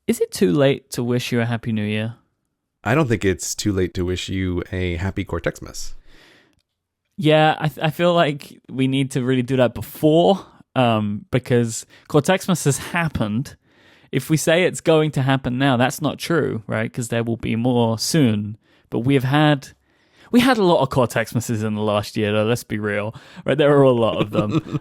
Is it too late to wish you a Happy New Year? I don't think it's too late to wish you a happy Cortexmas. Yeah, I feel like we need to really do that before, because Cortexmas has happened. If we say it's going to happen now, that's not true, right? Because there will be more soon. But we had a lot of Cortexmases in the last year, though, let's be real. Right, there were a lot of them.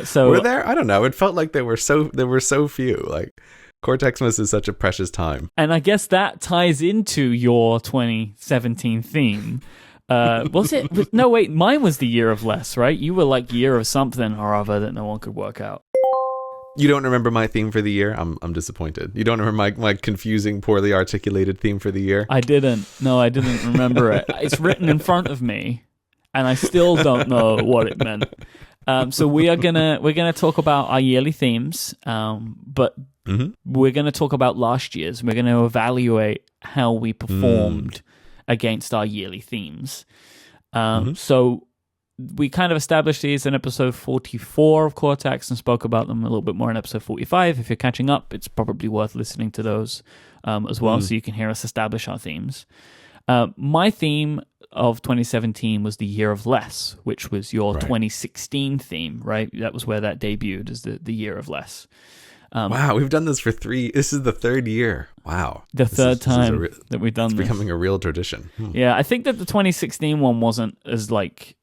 So Were there? I don't know. It felt like there were so few. Like, Cortexmas is such a precious time. And I guess that ties into your 2017 theme. Was it? No, wait, mine was the year of less, right? You were like year of something or other that no one could work out. You don't remember my theme for the year? I'm disappointed. You don't remember my confusing, poorly articulated theme for the year? I didn't. No, I didn't remember it. It's written in front of me, and I still don't know what it meant. So we're gonna talk about our yearly themes, but we're gonna talk about last year's. We're gonna evaluate how we performed against our yearly themes. So we kind of established these in episode 44 of Cortex and spoke about them a little bit more in episode 45. If you're catching up, it's probably worth listening to those as well, so you can hear us establish our themes. My theme of 2017 was the year of less, which was your 2016 theme, right? That was where that debuted, as the year of less. Wow, we've done this for this is the third year. Wow. Third time that we've done this. It's becoming a real tradition. Yeah, I think that the 2016 one wasn't as like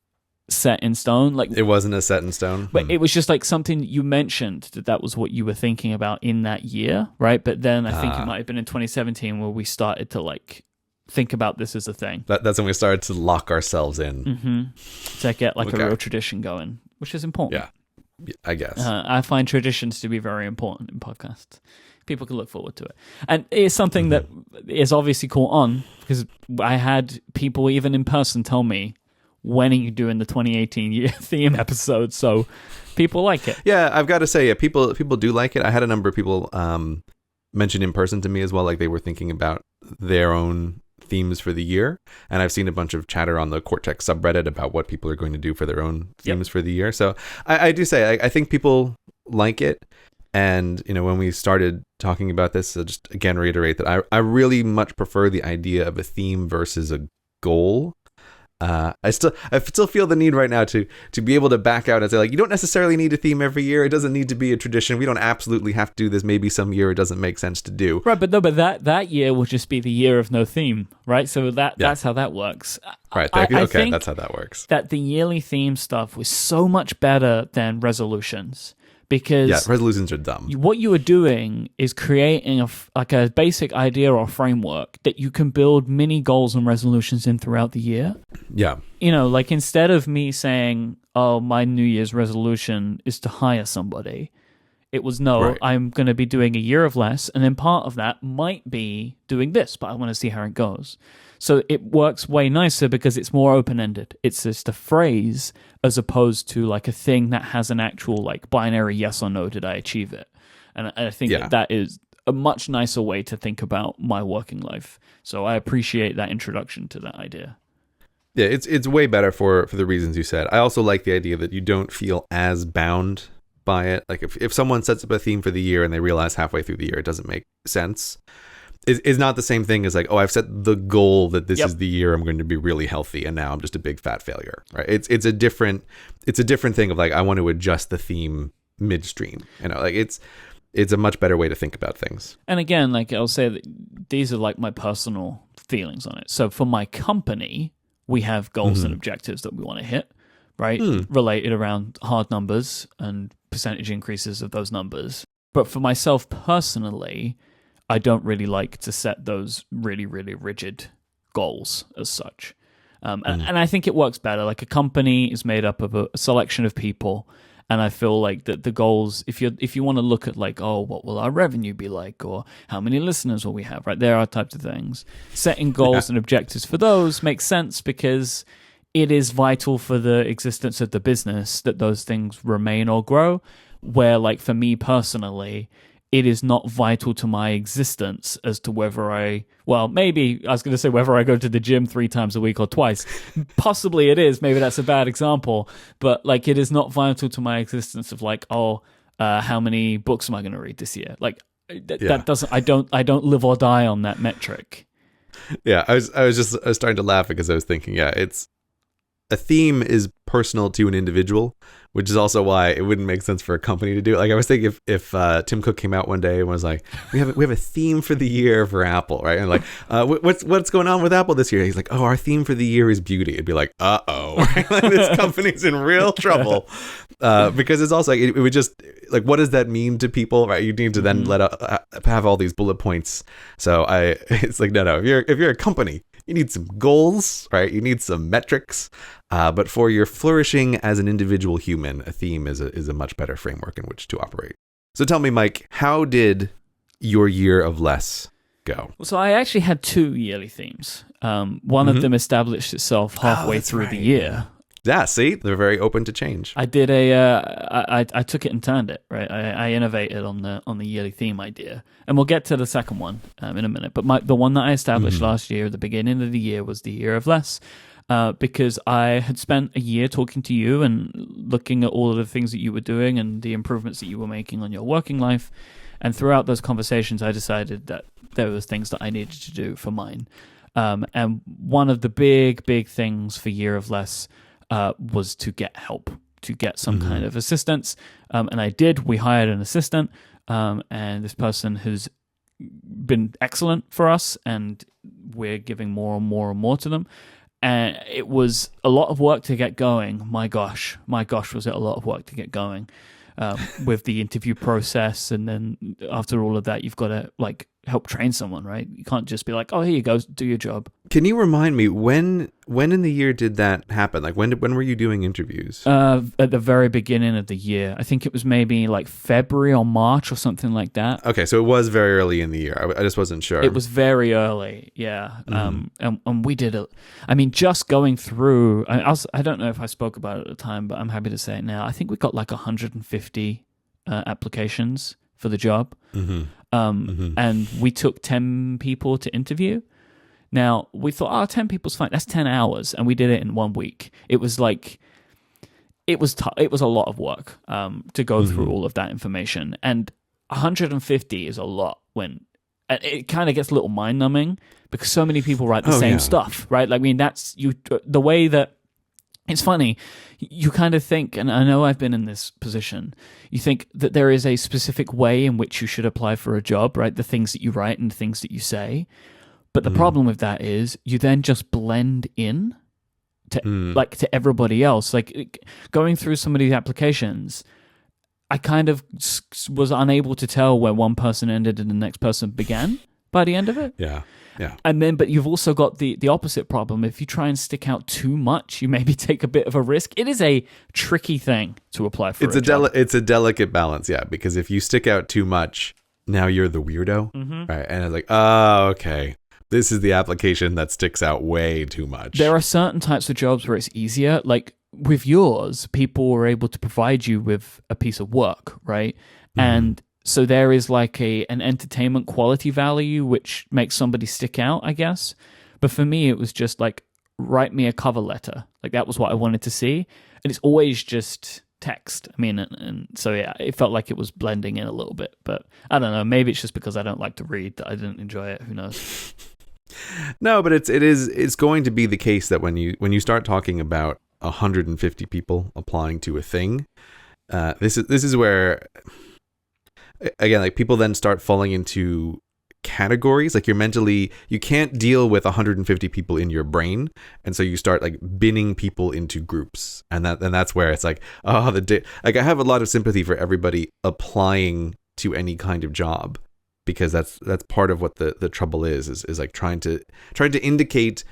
set in stone. Like, it wasn't a set in stone, but it was just like something you mentioned that was what you were thinking about in that year, right? But then I think it might have been in 2017 where we started to like think about this as a thing. That's when we started to lock ourselves in to get like a real tradition going, which is important. Yeah, I guess. I find traditions to be very important in podcasts. People can look forward to it. And it's something that is obviously caught on, because I had people even in person tell me, when are you doing the 2018 year theme episode? So people like it. Yeah, I've got to say, people do like it. I had a number of people mention in person to me as well, like they were thinking about their own themes for the year, and I've seen a bunch of chatter on the Cortex subreddit about what people are going to do for their own themes for the year. So I do say I think people like it, and when we started talking about this, I'll just again reiterate that I really much prefer the idea of a theme versus a goal. I still feel the need right now to be able to back out and say, like, you don't necessarily need a theme every year. It doesn't need to be a tradition. We don't absolutely have to do this. Maybe some year it doesn't make sense to do. Right, but that year will just be the year of no theme, right? So that's how that works. Right. Okay, that's how that works. That the yearly theme stuff was so much better than resolutions. Because resolutions are dumb. What you are doing is creating a basic idea or framework that you can build mini goals and resolutions in throughout the year. Yeah. Like instead of me saying, oh, my New Year's resolution is to hire somebody, it was, I'm going to be doing a year of less, and then part of that might be doing this, but I want to see how it goes. So it works way nicer because it's more open-ended. It's just a phrase as opposed to like a thing that has an actual like binary yes or no, did I achieve it? And I think that is a much nicer way to think about my working life. So I appreciate that introduction to that idea. Yeah, it's way better for the reasons you said. I also like the idea that you don't feel as bound by it. Like if someone sets up a theme for the year and they realize halfway through the year it doesn't make sense, is not the same thing as like, oh, I've set the goal that this is the year I'm going to be really healthy, and now I'm just a big fat failure. Right? It's a different thing of like, I want to adjust the theme midstream. Like it's a much better way to think about things. And again, like I'll say that these are like my personal feelings on it. So for my company, we have goals and objectives that we want to hit, right? Related around hard numbers and percentage increases of those numbers. But for myself personally, I don't really like to set those really, really rigid goals as such. And I think it works better. Like a company is made up of a selection of people. And I feel like that the goals, if you want to look at like, oh, what will our revenue be like? Or how many listeners will we have, right? There are types of things. Setting goals and objectives for those makes sense because it is vital for the existence of the business that those things remain or grow. Where like for me personally, it is not vital to my existence as to whether maybe I was going to say whether I go to the gym 3 times a week or twice. Possibly it is. Maybe that's a bad example. But it is not vital to my existence of how many books am I going to read this year? That doesn't. I don't live or die on that metric. Yeah, I was starting to laugh because I was thinking, yeah, it's a theme is personal to an individual, which is also why it wouldn't make sense for a company to do it. Like I was thinking if Tim Cook came out one day and was like, we have a theme for the year for Apple, right? And like, what's going on with Apple this year? He's like, oh, our theme for the year is beauty. It'd be like, right? Like, this company's in real trouble because it's also like it would just like, what does that mean to people, right? You need to then have all these bullet points. So it's like no, if you're a company, you need some goals, right? You need some metrics. But for your flourishing as an individual human, a theme is a much better framework in which to operate. So tell me, Myke, how did your year of less go? So I actually had 2 yearly themes. One of them established itself halfway through the year. Yeah, see, they're very open to change. I did I took it and turned it, right? I innovated on the yearly theme idea, and we'll get to the second one in a minute. But the one that I established last year at the beginning of the year was the year of less, because I had spent a year talking to you and looking at all of the things that you were doing and the improvements that you were making on your working life, and throughout those conversations, I decided that there was things that I needed to do for mine, and one of the big things for year of less was to get help, to get some kind of assistance. And I did. We hired an assistant, and this person has been excellent for us, and we're giving more and more to them. And it was a lot of work to get going. My gosh, was it a lot of work to get going with the interview process. And then after all of that, you've got to like help train someone, right? You can't just be like, oh, here you go, do your job. Can you remind me when in the year did that happen? Like when were you doing interviews? At the very beginning of the year. I think it was maybe like February or March or something like that. Okay, so it was very early in the year. I just wasn't sure. It was very early, yeah. And we did it. I mean, just going through. I don't know if I spoke about it at the time, but I'm happy to say it now. I think we got like 150 applications for the job. And we took 10 people to interview. Now, we thought, 10 people's fine. That's 10 hours. And we did it in 1 week. It was like, it was a lot of work to go through all of that information. And 150 is a lot when it kind of gets a little mind numbing because so many people write the same stuff, right? Like, I mean, that's the way that it's funny. You kind of think, and I know I've been in this position, you think that there is a specific way in which you should apply for a job, right? The things that you write and the things that you say. But the problem with that is you then just blend in to everybody else. Like going through some of these applications, I kind of was unable to tell where one person ended and the next person began by the end of it. Yeah. And then, but you've also got the opposite problem. If you try and stick out too much, you maybe take a bit of a risk. It is a tricky thing to apply for. It's a delicate balance, yeah. Because if you stick out too much, now you're the weirdo, right? And it's like, oh, okay, this is the application that sticks out way too much. There are certain types of jobs where it's easier. Like with yours, people were able to provide you with a piece of work, right? And so there is like an entertainment quality value which makes somebody stick out, I guess. But for me, it was just like, write me a cover letter. Like that was what I wanted to see. And it's always just text. I mean, and so yeah, it felt like it was blending in a little bit. But I don't know, maybe it's just because I don't like to read that I didn't enjoy it. Who knows? No, but it's going to be the case that when you start talking about 150 people applying to a thing, this is where, again, like people then start falling into categories. Like you can't deal with 150 people in your brain, and so you start like binning people into groups, and that's where it's like, like I have a lot of sympathy for everybody applying to any kind of job, because that's part of what the trouble is like trying to indicate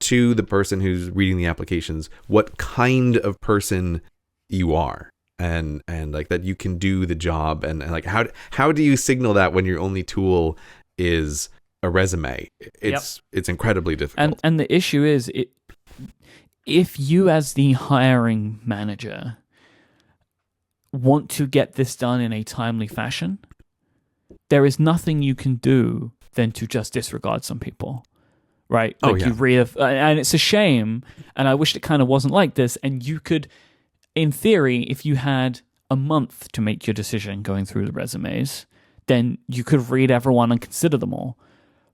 to the person who's reading the applications what kind of person you are. And like that you can do the job, and like how do you signal that when your only tool is a resume? It's incredibly difficult. And the issue is, if you as the hiring manager want to get this done in a timely fashion, there is nothing you can do than to just disregard some people, right? Like you read, and it's a shame, and I wish it kind of wasn't like this. And you could, in theory, if you had a month to make your decision going through the resumes, then you could read everyone and consider them all.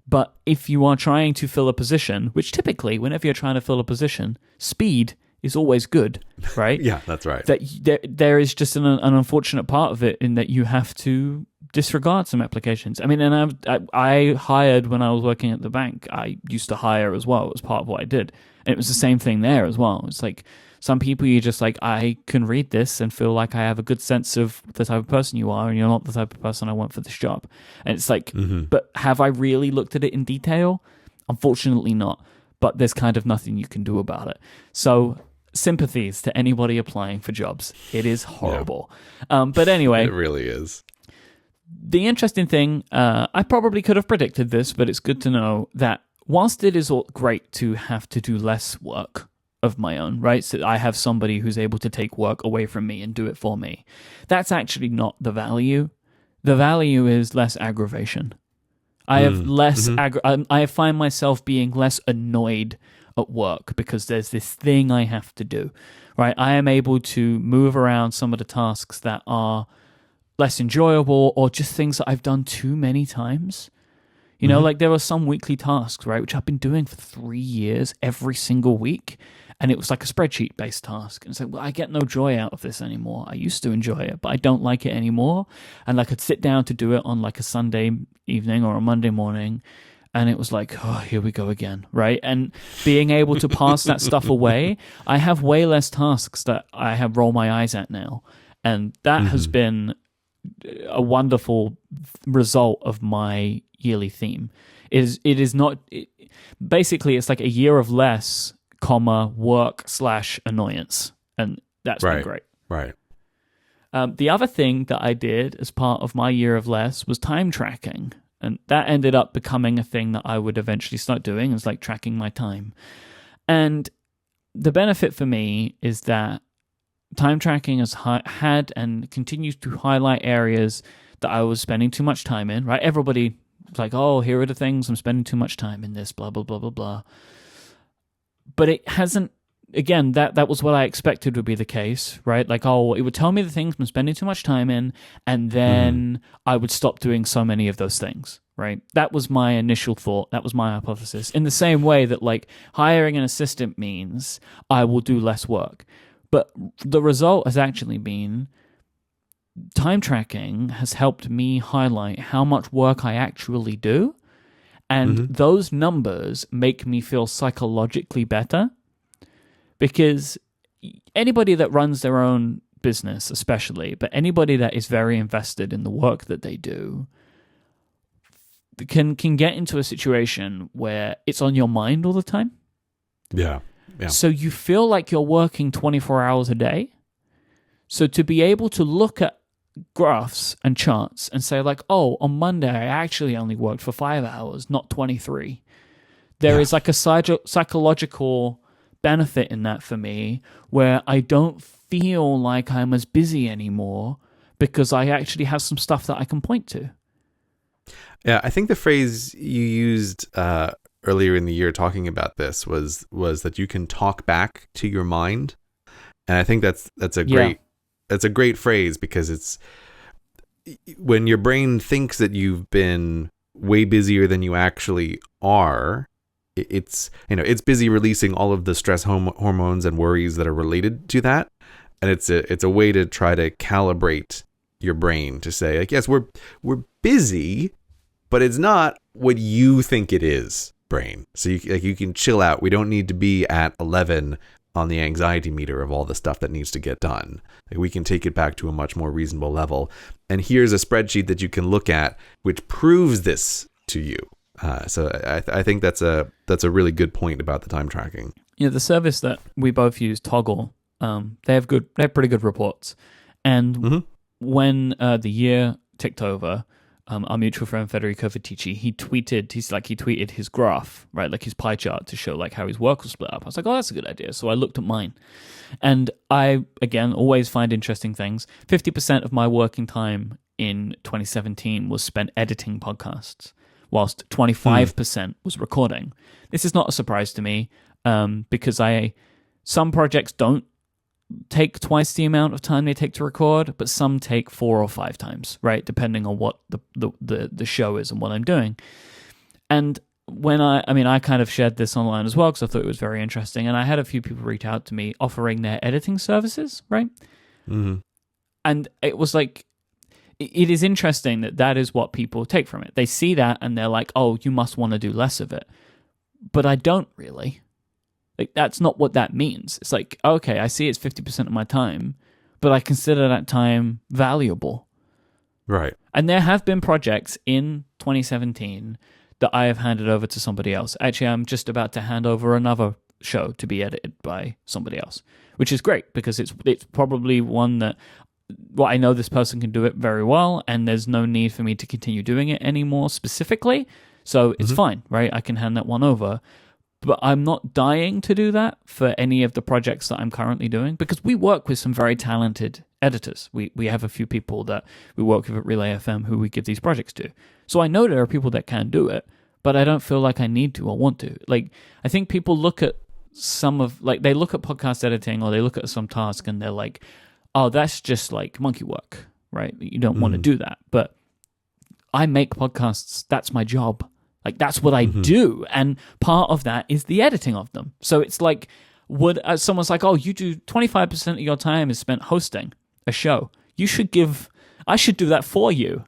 But if you are trying to fill a position, which typically, whenever you're trying to fill a position, speed is always good, right? Yeah, that's right. That there is just an unfortunate part of it in that you have to disregard some applications. I mean, and I hired when I was working at the bank. I used to hire as well. It was part of what I did. And it was the same thing there as well. It's like some people you just like, I can read this and feel like I have a good sense of the type of person you are, and you're not the type of person I want for this job. And it's like, but have I really looked at it in detail? Unfortunately not. But there's kind of nothing you can do about it. So sympathies to anybody applying for jobs. It is horrible. Yeah. But anyway. It really is. The interesting thing, I probably could have predicted this, but it's good to know that whilst it is great to have to do less work of my own, right? So I have somebody who's able to take work away from me and do it for me. That's actually not the value. The value is less aggravation. I have less. I find myself being less annoyed at work because there's this thing I have to do, right? I am able to move around some of the tasks that are less enjoyable or just things that I've done too many times. You know, like there are some weekly tasks, right, which I've been doing for 3 years every single week. And it was like a spreadsheet-based task. And it's like, well, I get no joy out of this anymore. I used to enjoy it, but I don't like it anymore. And I could sit down to do it on like a Sunday evening or a Monday morning. And it was like, oh, here we go again, right? And being able to pass that stuff away, I have way less tasks that I have roll my eyes at now. And that has been a wonderful result of my yearly theme. It is not... basically, it's like a year of less... work/annoyance, and that's been great. Right. The other thing that I did as part of my year of less was time tracking, and that ended up becoming a thing that I would eventually start doing. It's like tracking my time, and the benefit for me is that time tracking has had and continues to highlight areas that I was spending too much time in. Right? Everybody was like, "Oh, here are the things I'm spending too much time in. This, blah blah blah blah blah." But it hasn't, again, that was what I expected would be the case, right? Like, oh, it would tell me the things I'm spending too much time in, and then I would stop doing so many of those things, right? That was my initial thought. That was my hypothesis. In the same way that, like, hiring an assistant means I will do less work. But the result has actually been time tracking has helped me highlight how much work I actually do. And those numbers make me feel psychologically better, because anybody that runs their own business, especially, but anybody that is very invested in the work that they do, can get into a situation where it's on your mind all the time. Yeah. So you feel like you're working 24 hours a day. So to be able to look at graphs and charts and say like, oh, on Monday I actually only worked for 5 hours, not 23. There is like a psychological benefit in that for me, where I don't feel like I'm as busy anymore because I actually have some stuff that I can point to. Yeah, I think the phrase you used earlier in the year talking about this was that you can talk back to your mind, and I think that's a great that's a great phrase, because it's when your brain thinks that you've been way busier than you actually are. It's busy releasing all of the stress hormones and worries that are related to that, and it's a way to try to calibrate your brain to say like, yes, we're busy, but it's not what you think it is, brain. So you can chill out. We don't need to be at 11 on the anxiety meter of all the stuff that needs to get done. Like, we can take it back to a much more reasonable level. And here's a spreadsheet that you can look at which proves this to you. So I think that's a really good point about the time tracking. Yeah, the service that we both use, Toggle, they have pretty good reports. And when the year ticked over, our mutual friend Federico Vitici, he tweeted his graph, right, like his pie chart to show like how his work was split up. I was like, oh, that's a good idea. So I looked at mine, and I again always find interesting things. 50% of my working time in 2017 was spent editing podcasts, whilst 25% was recording. This is not a surprise to me, because some projects don't take twice the amount of time they take to record, but some take 4 or 5 times, right? Depending on what the show is and what I'm doing. And when I kind of shared this online as well because I thought it was very interesting, and I had a few people reach out to me offering their editing services, right? Mm-hmm. And it was like, it is interesting that is what people take from it. They see that and they're like, oh, you must want to do less of it. But I don't really. Like, that's not what that means. It's like, okay, I see it's 50% of my time, but I consider that time valuable. Right. And there have been projects in 2017 that I have handed over to somebody else. Actually, I'm just about to hand over another show to be edited by somebody else, which is great because it's probably one that, well, I know this person can do it very well, and there's no need for me to continue doing it anymore specifically. So it's fine, right? I can hand that one over. But I'm not dying to do that for any of the projects that I'm currently doing because we work with some very talented editors. We have a few people that we work with at Relay FM who we give these projects to. So I know there are people that can do it, but I don't feel like I need to or want to. Like, I think people look at they look at podcast editing or they look at some task and they're like, oh, that's just like monkey work, right? You don't want to do that. But I make podcasts. That's my job. Like, that's what I do. And part of that is the editing of them. So it's like, someone's like, oh, you do 25% of your time is spent hosting a show. I should do that for you,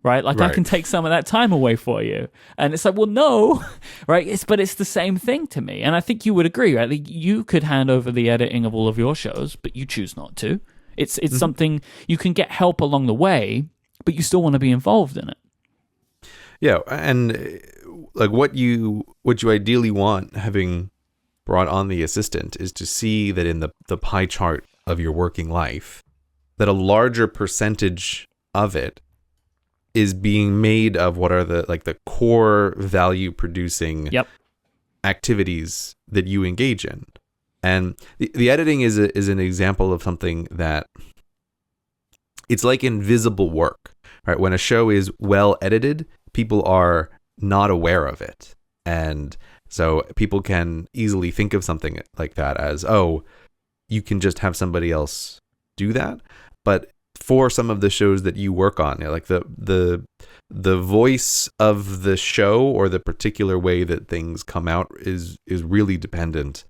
right? Like, right. I can take some of that time away for you. And it's like, well, no, right? But it's the same thing to me. And I think you would agree, right? Like, you could hand over the editing of all of your shows, but you choose not to. It's something, you can get help along the way, but you still want to be involved in it. Yeah, and like what you ideally want, having brought on the assistant, is to see that in the pie chart of your working life, that a larger percentage of it is being made of what are the core value producing activities that you engage in. And the editing is an example of something that it's like invisible work, right? When a show is well edited, people are not aware of it. And so people can easily think of something like that as, oh, you can just have somebody else do that. But for some of the shows that you work on, like the voice of the show or the particular way that things come out is really dependent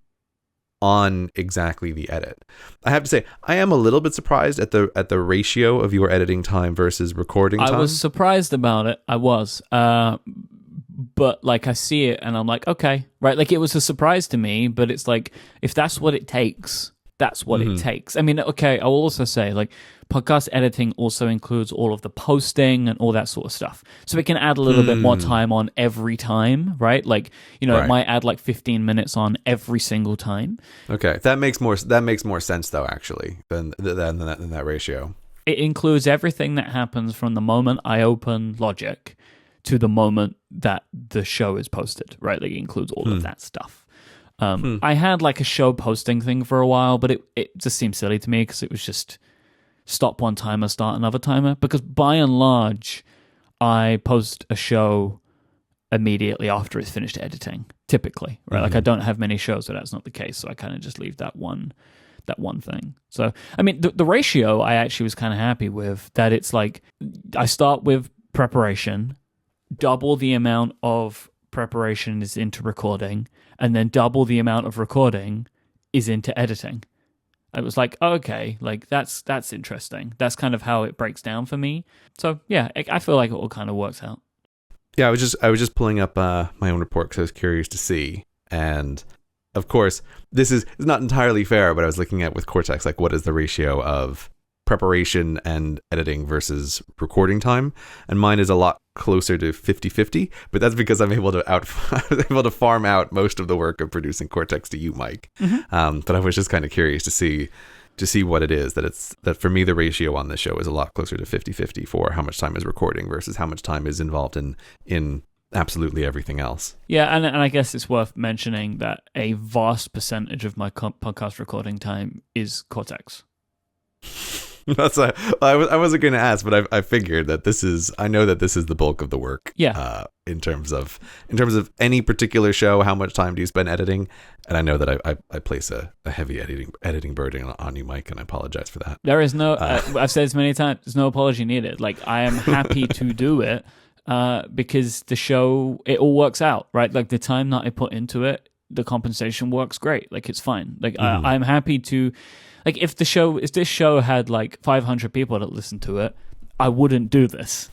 on exactly the edit. I have to say, I am a little bit surprised at the ratio of your editing time versus recording time. I was surprised about it. I was. But like, I see it and I'm like, okay, right? Like, it was a surprise to me, but it's like, if that's what it takes, that's what it takes. I mean, okay, I will also say, like, podcast editing also includes all of the posting and all that sort of stuff. So it can add a little bit more time on every time, right? Like, right. It might add like 15 minutes on every single time. Okay, that makes more sense though, actually, than that ratio. It includes everything that happens from the moment I open Logic to the moment that the show is posted, right? Like, it includes all of that stuff. I had like a show posting thing for a while, but it just seemed silly to me because it was just stop one timer, start another timer. Because by and large, I post a show immediately after it's finished editing, typically, right? Like, I don't have many shows where that's not the case, so I kind of just leave that one thing. So, I mean, the ratio I actually was kind of happy with, that it's like, I start with preparation, double the amount of preparation is into recording, and then double the amount of recording is into editing. I was like, okay, like that's interesting. That's kind of how it breaks down for me. So yeah, I feel like it all kind of works out. Yeah, I was just pulling up my own report because I was curious to see, and of course, this is not entirely fair, but I was looking at with Cortex, like, what is the ratio of preparation and editing versus recording time, and mine is a lot closer to 50-50, but that's because I'm able to farm out most of the work of producing Cortex to you, Myke. But I was just kind of curious to see what it is, that for me the ratio on this show is a lot closer to 50-50 for how much time is recording versus how much time is involved in absolutely everything else. Yeah, and I guess it's worth mentioning that a vast percentage of my podcast recording time is Cortex. That's I wasn't going to ask, but I figured that I know that this is the bulk of the work. Yeah. In terms of any particular show, how much time do you spend editing? And I know that I place a heavy editing burden on you, Myke, and I apologize for that. There is no, I've said this many times, there's no apology needed. Like, I am happy to do it because the show, it all works out, right? Like, the time that I put into it, the compensation works great. Like, it's fine. Like, I'm happy to, like, if this show had like 500 people that listen to it, I wouldn't do this,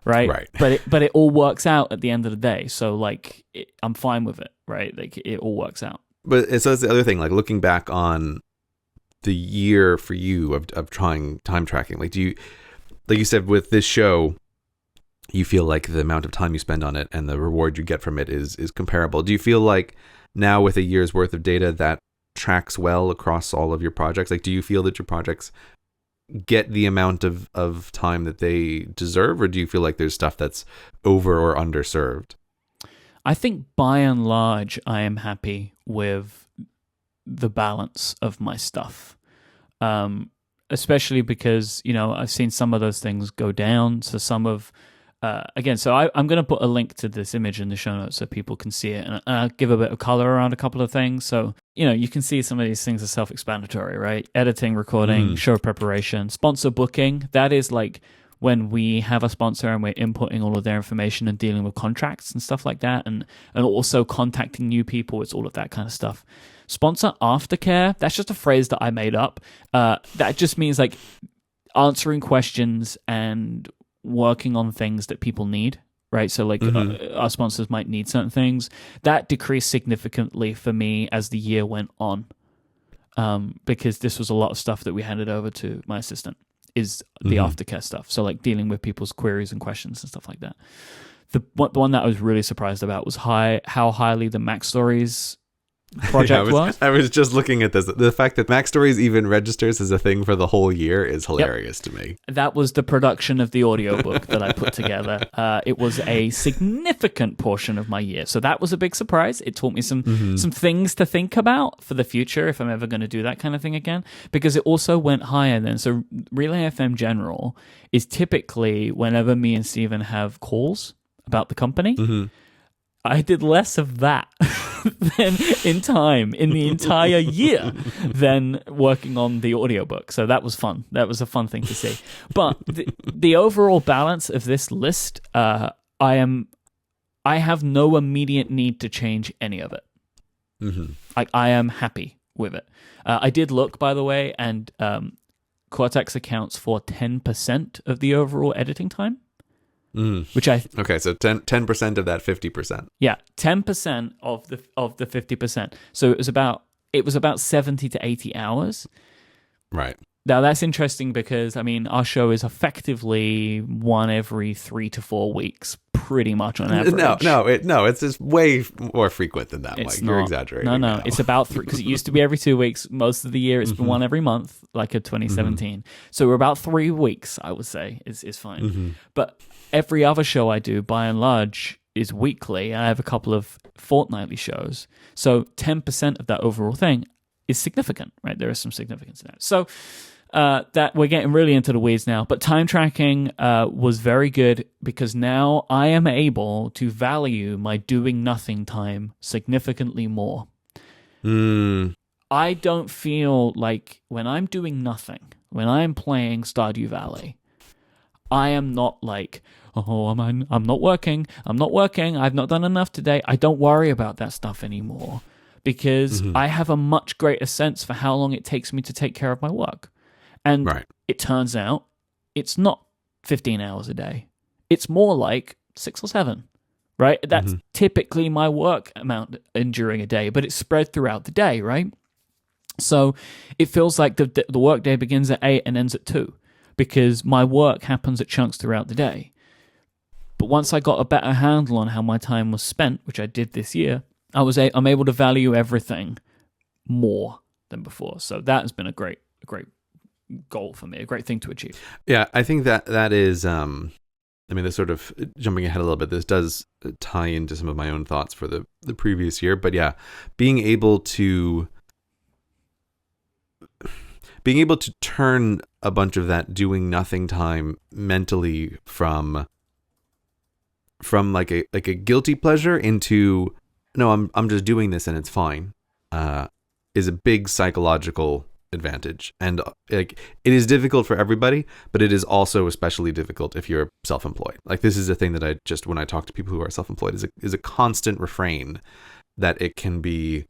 right? But it all works out at the end of the day. So, like, I'm fine with it, right? Like, it all works out. But so that's the other thing, like, looking back on the year for you of trying time tracking, like, do you, like you said, with this show, you feel like the amount of time you spend on it and the reward you get from it is comparable. Do you feel like now with a year's worth of data that tracks well across all of your projects? Like, do you feel that your projects get the amount of time that they deserve, or do you feel like there's stuff that's over or underserved? I think by and large, I am happy with the balance of my stuff. Especially because, you know, I've seen some of those things go down. So some of, again, so I'm going to put a link to this image in the show notes so people can see it. And I'll give a bit of color around a couple of things. So, you know, you can see some of these things are self-explanatory, right? Editing, recording, show preparation, sponsor booking. That is like when we have a sponsor and we're inputting all of their information and dealing with contracts and stuff like that. And also contacting new people. It's all of that kind of stuff. Sponsor aftercare, that's just a phrase that I made up. That just means like answering questions and working on things that people need, right? So like our sponsors might need certain things. That decreased significantly for me as the year went on, because this was a lot of stuff that we handed over to my assistant, is the aftercare stuff. So like dealing with people's queries and questions and stuff like that. The one that I was really surprised about was how highly the Mac Stories project was. I was just looking at this. The fact that Mac Stories even registers as a thing for the whole year is hilarious to me. That was the production of the audiobook that I put together. It was a significant portion of my year. So that was a big surprise. It taught me some things to think about for the future if I'm ever going to do that kind of thing again. Because it also went higher then. So Relay FM General is typically whenever me and Steven have calls about the company, I did less of that than in the entire year than working on the audiobook. So that was fun. That was a fun thing to see. But the overall balance of this list, I have no immediate need to change any of it. I am happy with it. I did look, by the way, and Cortex accounts for 10% of the overall editing time. Which okay, so 10% of that 50%. Yeah, 10% of the 50%. So it was about 70 to 80 hours. Right. Now that's interesting because I mean our show is effectively one every 3 to 4 weeks, pretty much on average. It's just way more frequent than that, Myke. You're exaggerating. No, it's about 3 because it used to be every 2 weeks. Most of the year it's been one every month, like a 2017. So we're about 3 weeks, I would say, is fine. But every other show I do, by and large, is weekly. I have a couple of fortnightly shows. So 10% of that overall thing is significant, right? There is some significance in that. So that we're getting really into the weeds now. But time tracking was very good because now I am able to value my doing nothing time significantly more. I don't feel like when I'm doing nothing, when I'm playing Stardew Valley, I am not like, oh, I'm not working. I've not done enough today. I don't worry about that stuff anymore because I have a much greater sense for how long it takes me to take care of my work. And it turns out it's not 15 hours a day. It's more like 6 or 7, right? That's typically my work amount during a day, but it's spread throughout the day, right? So it feels like the work day begins at 8 and ends at 2 because my work happens at chunks throughout the day. But once I got a better handle on how my time was spent, which I did this year, I'm able to value everything more than before. So that has been a great goal for me, a great thing to achieve. Yeah, I think that is, I mean, this sort of jumping ahead a little bit, this does tie into some of my own thoughts for the previous year. But yeah, being able to being able to turn a bunch of that doing nothing time mentally from like a guilty pleasure into, no, I'm just doing this and it's fine, is a big psychological advantage. And like, it is difficult for everybody, but it is also especially difficult if you're self-employed. Like, this is a thing that when I talk to people who are self-employed, is a constant refrain that it can be,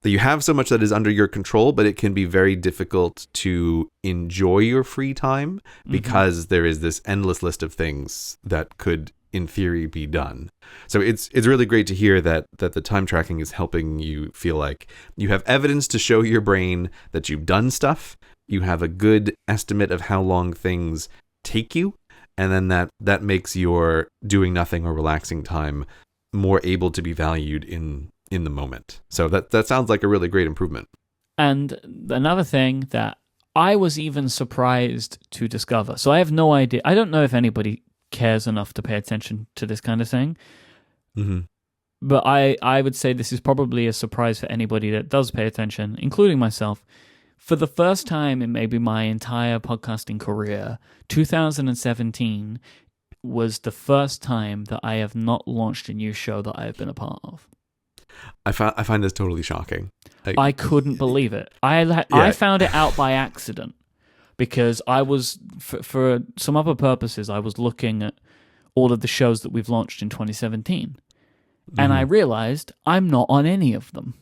that you have so much that is under your control, but it can be very difficult to enjoy your free time because there is this endless list of things that could, in theory, be done. So it's really great to hear that the time tracking is helping you feel like you have evidence to show your brain that you've done stuff. You have a good estimate of how long things take you, and then that makes your doing nothing or relaxing time more able to be valued in the moment. So that sounds like a really great improvement. And another thing that I was even surprised to discover. So I have no idea. I don't know if anybody cares enough to pay attention to this kind of thing. But I would say this is probably a surprise for anybody that does pay attention, including myself. For the first time in maybe my entire podcasting career, 2017 was the first time that I have not launched a new show that I have been a part of. I find this totally shocking. Like, I couldn't believe it. I found it out by accident because I was, for some other purposes, I was looking at all of the shows that we've launched in 2017. And I realized I'm not on any of them.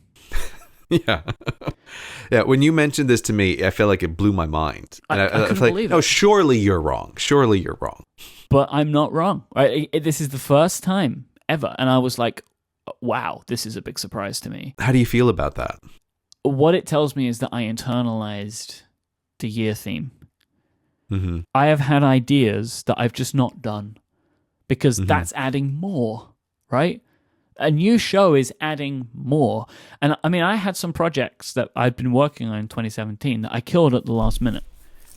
Yeah. Yeah. When you mentioned this to me, I feel like it blew my mind. And I couldn't believe it. No, surely you're wrong. Surely you're wrong. But I'm not wrong. This is the first time ever. And I was like, wow, this is a big surprise to me. How do you feel about that? What it tells me is that I internalized the year theme. I have had ideas that I've just not done because that's adding more, right? A new show is adding more. And I mean, I had some projects that I'd been working on in 2017 that I killed at the last minute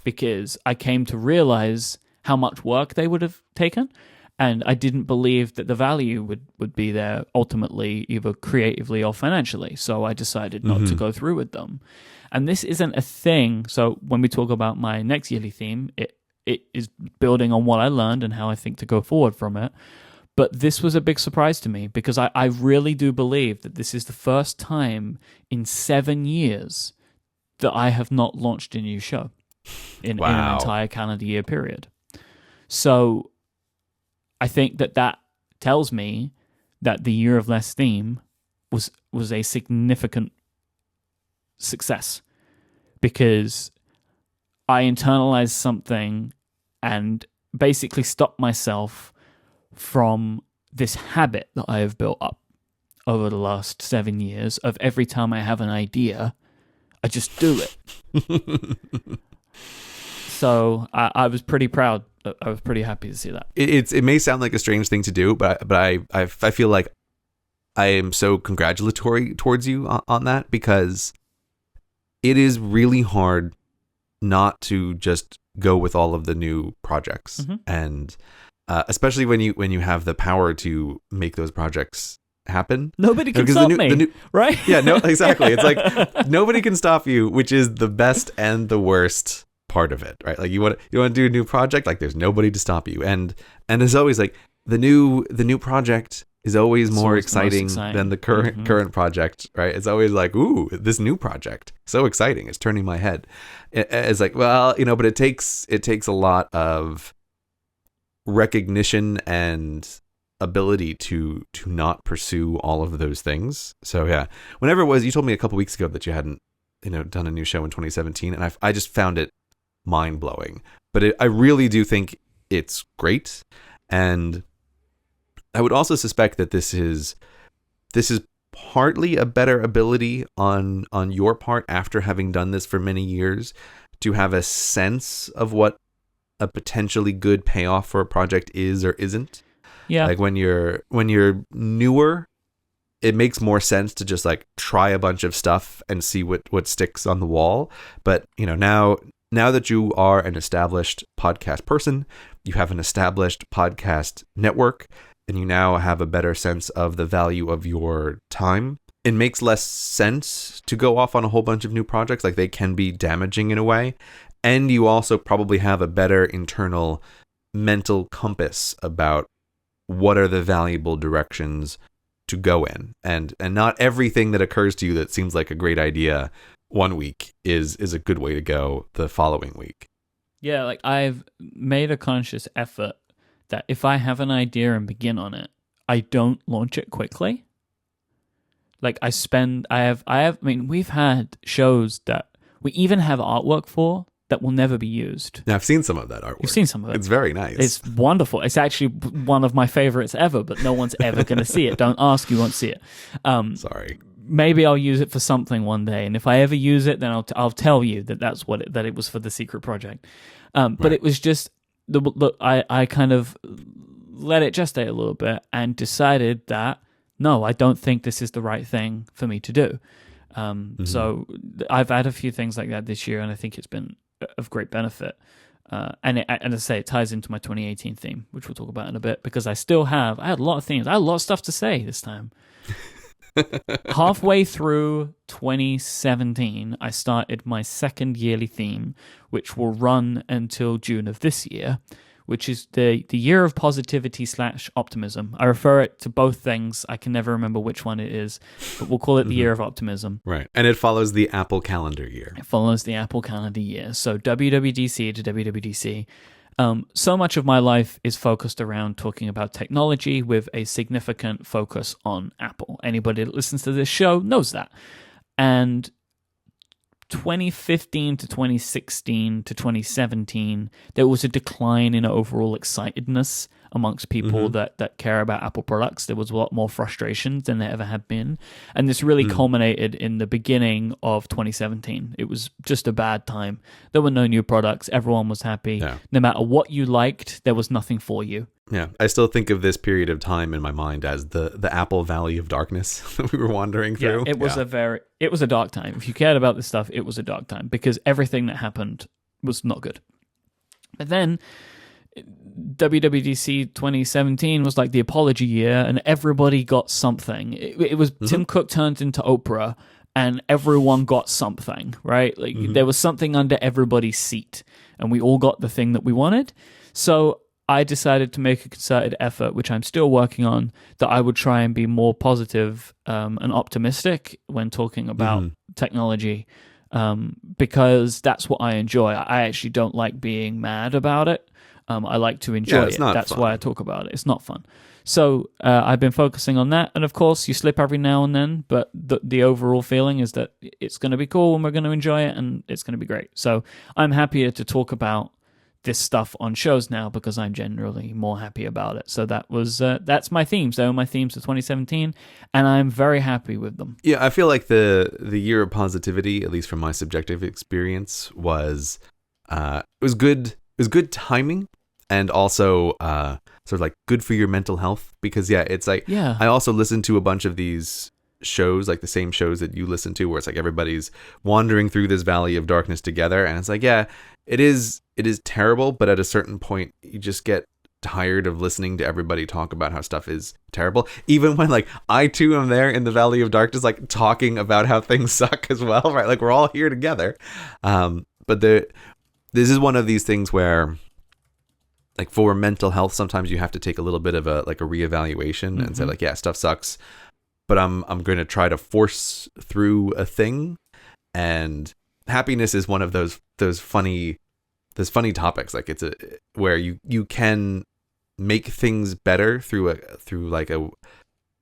because I came to realize how much work they would have taken. And I didn't believe that the value would be there ultimately, either creatively or financially. So I decided not to go through with them. And this isn't a thing. So when we talk about my next yearly theme, it is building on what I learned and how I think to go forward from it. But this was a big surprise to me because I really do believe that this is the first time in 7 years that I have not launched a new show in an entire calendar year period. So I think that tells me that the Year of Less theme was a significant success because I internalized something and basically stopped myself from this habit that I have built up over the last 7 years of every time I have an idea, I just do it. So I was pretty proud. I was pretty happy to see that. It may sound like a strange thing to do, but I feel like I am so congratulatory towards you on that because it is really hard not to just go with all of the new projects, and especially when you have the power to make those projects happen. Nobody can stop me, right? Yeah, no, exactly. It's like nobody can stop you, which is the best and the worst part of it, right? Like you want to do a new project, like there's nobody to stop you, and there's always like the new project is always more exciting than the current project, right? It's always like, ooh, this new project, so exciting, it's turning my head. It's like, well, but it takes a lot of recognition and ability to not pursue all of those things. So yeah, whenever it was, you told me a couple weeks ago that you hadn't done a new show in 2017, and I just found it mind-blowing. But I really do think it's great, and I would also suspect that this is partly a better ability on your part after having done this for many years to have a sense of what a potentially good payoff for a project is or isn't. Yeah. Like when you're newer, it makes more sense to just like try a bunch of stuff and see what sticks on the wall. But now that you are an established podcast person, you have an established podcast network, and you now have a better sense of the value of your time it makes less sense to go off on a whole bunch of new projects. Like, they can be damaging in a way. And you also probably have a better internal mental compass about what are the valuable directions to go in. And not everything that occurs to you that seems like a great idea one week is a good way to go the following week. Yeah, like I've made a conscious effort that if I have an idea and begin on it, I don't launch it quickly. Like I mean, we've had shows that we even have artwork for that will never be used. Now, I've seen some of that artwork. You've seen some of it. It's very nice. It's wonderful. It's actually one of my favorites ever, but no one's ever going to see it. Don't ask, you won't see it. Sorry. Maybe I'll use it for something one day, and if I ever use it, then I'll tell you that that it was for the secret project. But Right. It was just I kind of let it gestate a little bit and decided that no, I don't think this is the right thing for me to do. So I've had a few things like that this year, and I think it's been of great benefit. And as I say, it ties into my 2018 theme, which we'll talk about in a bit, because I had a lot of themes. I had a lot of stuff to say this time. Halfway through 2017, I started my second yearly theme, which will run until June of this year, which is the Year of Positivity / Optimism. I refer it to both things. I can never remember which one it is, but we'll call it the Year of Optimism. Right. And it follows the Apple calendar year. It follows the Apple calendar year. So WWDC to WWDC. So much of my life is focused around talking about technology with a significant focus on Apple. Anybody that listens to this show knows that. And 2015 to 2016 to 2017, there was a decline in overall excitedness amongst people that care about Apple products. There was a lot more frustration than there ever had been. And this really culminated in the beginning of 2017. It was just a bad time. There were no new products. Everyone was happy. Yeah. No matter what you liked, there was nothing for you. Yeah. I still think of this period of time in my mind as the Apple Valley of Darkness that we were wandering through. Yeah, it was a dark time. If you cared about this stuff, it was a dark time because everything that happened was not good. But then WWDC 2017 was like the apology year, and everybody got something. It was Tim Cook turned into Oprah, and everyone got something, right? Like there was something under everybody's seat, and we all got the thing that we wanted. So I decided to make a concerted effort, which I'm still working on, that I would try and be more positive and optimistic when talking about technology, because that's what I enjoy. I actually don't like being mad about it. I like to enjoy it. That's why I talk about it. It's not fun. So I've been focusing on that. And of course, you slip every now and then, but the overall feeling is that it's going to be cool and we're going to enjoy it and it's going to be great. So I'm happier to talk about this stuff on shows now because I'm generally more happy about it. So that's my themes. They were my themes for 2017, and I'm very happy with them. Yeah, I feel like the Year of Positivity, at least from my subjective experience, was it was good. It was good timing. And also sort of like good for your mental health because, it's like, I also listen to a bunch of these shows, like the same shows that you listen to, where it's like everybody's wandering through this valley of darkness together. And it's like, it is terrible. But at a certain point, you just get tired of listening to everybody talk about how stuff is terrible. Even when like I too am there in the valley of darkness, like talking about how things suck as well, right? Like we're all here together. But this is one of these things where, like for mental health, sometimes you have to take a little bit of a reevaluation and say like, stuff sucks, but I'm going to try to force through a thing. And happiness is one of those funny topics. Like it's where you can make things better through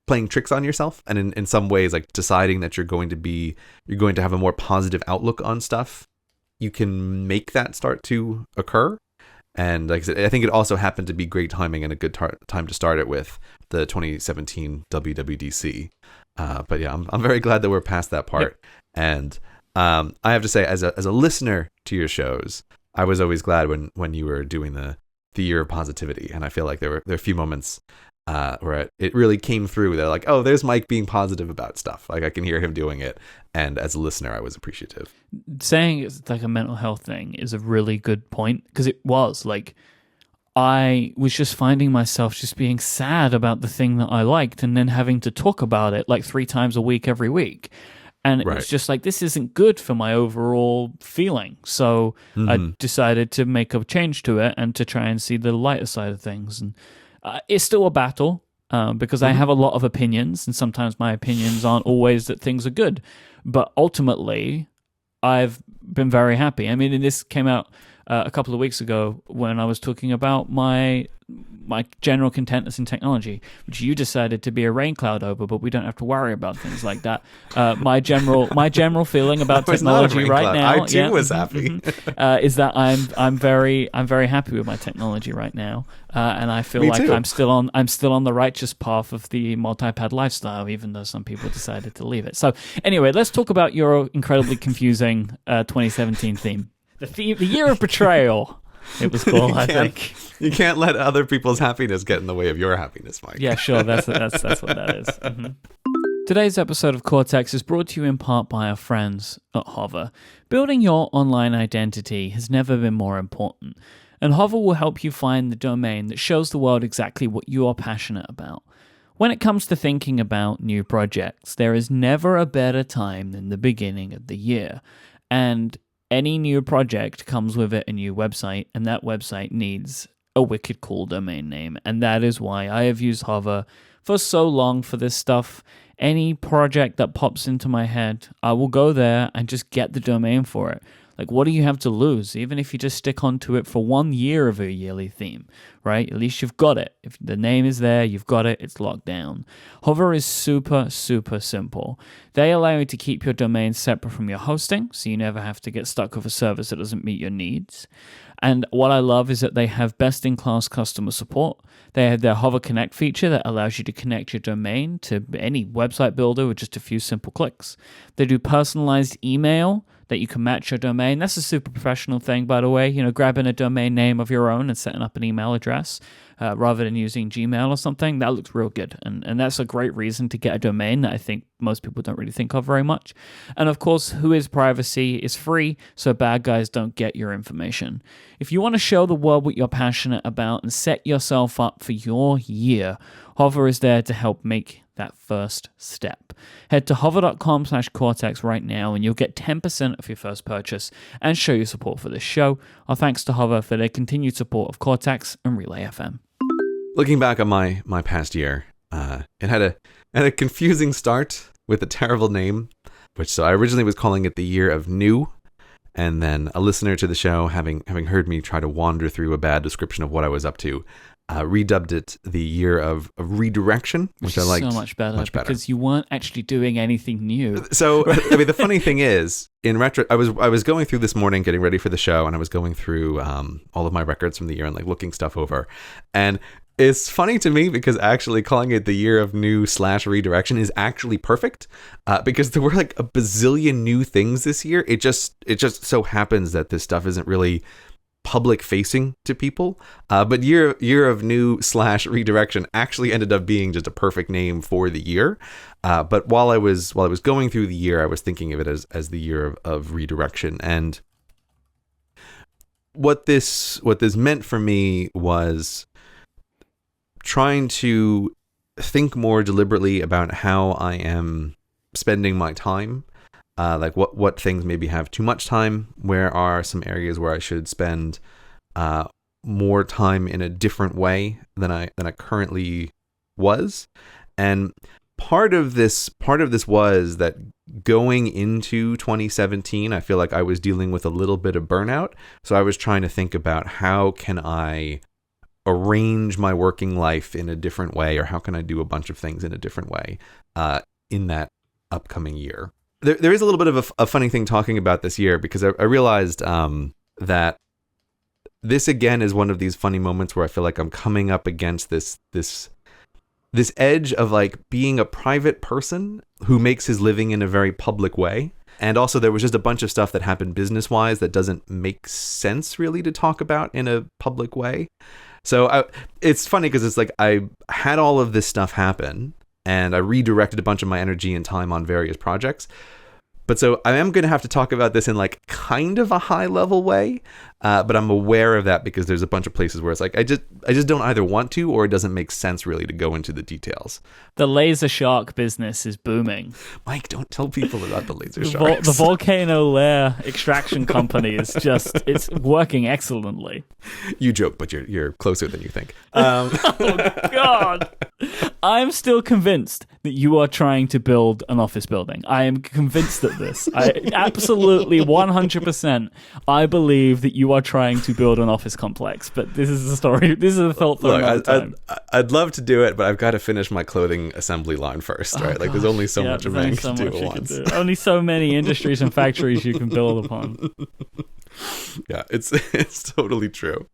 playing tricks on yourself. And in some ways, like deciding that you're going to have a more positive outlook on stuff. You can make that start to occur. And like I said, I think it also happened to be great timing and a good time to start it with the 2017 WWDC. But yeah, I'm very glad that we're past that part. Yep. And I have to say, as a listener to your shows, I was always glad when you were doing the Year of Positivity. And I feel like there were a few moments where it really came through. They're like, oh, there's Myke being positive about stuff. Like I can hear him doing it. And as a listener, I was appreciative. Saying it's like a mental health thing is a really good point because it was like I was just finding myself just being sad about the thing that I liked and then having to talk about it like 3 times a week every week. And it was just like, this isn't good for my overall feeling. So I decided to make a change to it and to try and see the lighter side of things. And it's still a battle because I have a lot of opinions, and sometimes my opinions aren't always that things are good. But ultimately, I've been very happy. I mean, and this came out a couple of weeks ago when I was talking about my general contentness in technology, which you decided to be a rain cloud over, but we don't have to worry about things like that. My general feeling about technology right now, I too was happy, is that I'm very happy with my technology right now, and I feel like I'm still on the righteous path of the multi-pad lifestyle, even though some people decided to leave it. So anyway, let's talk about your incredibly confusing 2017 theme. The Year of Betrayal, it was called, I think. You can't let other people's happiness get in the way of your happiness, Myke. Yeah, sure, that's what that is. Mm-hmm. Today's episode of Cortex is brought to you in part by our friends at Hover. Building your online identity has never been more important, and Hover will help you find the domain that shows the world exactly what you are passionate about. When it comes to thinking about new projects, there is never a better time than the beginning of the year, and any new project comes with it a new website, and that website needs a wicked cool domain name. And that is why I have used Hover for so long for this stuff. Any project that pops into my head, I will go there and just get the domain for it. Like, what do you have to lose? Even if you just stick onto it for 1 year of a yearly theme, right? At least you've got it. If the name is there, you've got it, it's locked down. Hover is super, super simple. They allow you to keep your domain separate from your hosting, so you never have to get stuck with a service that doesn't meet your needs. And what I love is that they have best-in-class customer support. They have their Hover Connect feature that allows you to connect your domain to any website builder with just a few simple clicks. They do personalized email that you can match your domain. That's a super professional thing, by the way, grabbing a domain name of your own and setting up an email address rather than using Gmail or something. That looks real good. And that's a great reason to get a domain that I think most people don't really think of very much. And of course, Whois privacy is free, so bad guys don't get your information. If you want to show the world what you're passionate about and set yourself up for your year, Hover is there to help make that first step. Head to hover.com/Cortex right now and you'll get 10% of your first purchase and show your support for this show. Our thanks to Hover for their continued support of Cortex and Relay FM. Looking back on my past year, it had a confusing start with a terrible name, so I originally was calling it the Year of New, and then a listener to the show, having heard me try to wander through a bad description of what I was up to, redubbed it the Year of Redirection, which I liked so much better because you weren't actually doing anything new. So, I mean, the funny thing is, in retro, I was going through this morning, getting ready for the show, and I was going through all of my records from the year and like looking stuff over, and it's funny to me because actually calling it the Year of New/Redirection is actually perfect because there were like a bazillion new things this year. It just so happens that this stuff isn't really public facing to people, but year of New/Redirection actually ended up being just a perfect name for the year. But while I was going through the year, I was thinking of it as the Year of Redirection, and what this meant for me was trying to think more deliberately about how I am spending my time. Like what things maybe have too much time, where are some areas where I should spend more time in a different way than I currently was. And part of this was that going into 2017, I feel like I was dealing with a little bit of burnout. So I was trying to think about how can I arrange my working life in a different way, or how can I do a bunch of things in a different way in that upcoming year. There is a little bit of a funny thing talking about this year, because I realized that this again is one of these funny moments where I feel like I'm coming up against this edge of like being a private person who makes his living in a very public way. And also there was just a bunch of stuff that happened business-wise that doesn't make sense really to talk about in a public way. So it's funny because it's like I had all of this stuff happen, and I redirected a bunch of my energy and time on various projects. But so I am going to have to talk about this in like kind of a high level way, But I'm aware of that because there's a bunch of places where it's like I just don't either want to, or it doesn't make sense really to go into the details. The laser shark business is booming. Myke, don't tell people about the laser sharks. The volcano lair extraction company is it's working excellently. You joke, but you're closer than you think. Oh God! I'm still convinced that you are trying to build an office building. I am convinced of this. I absolutely 100%. I believe that you are trying to build an office complex. But this is the story. This is the thought for another time. I'd love to do it, but I've got to finish my clothing assembly line first, right? Like, there's only so much a man can do at once. Only so many industries and factories you can build upon. Yeah, it's totally true.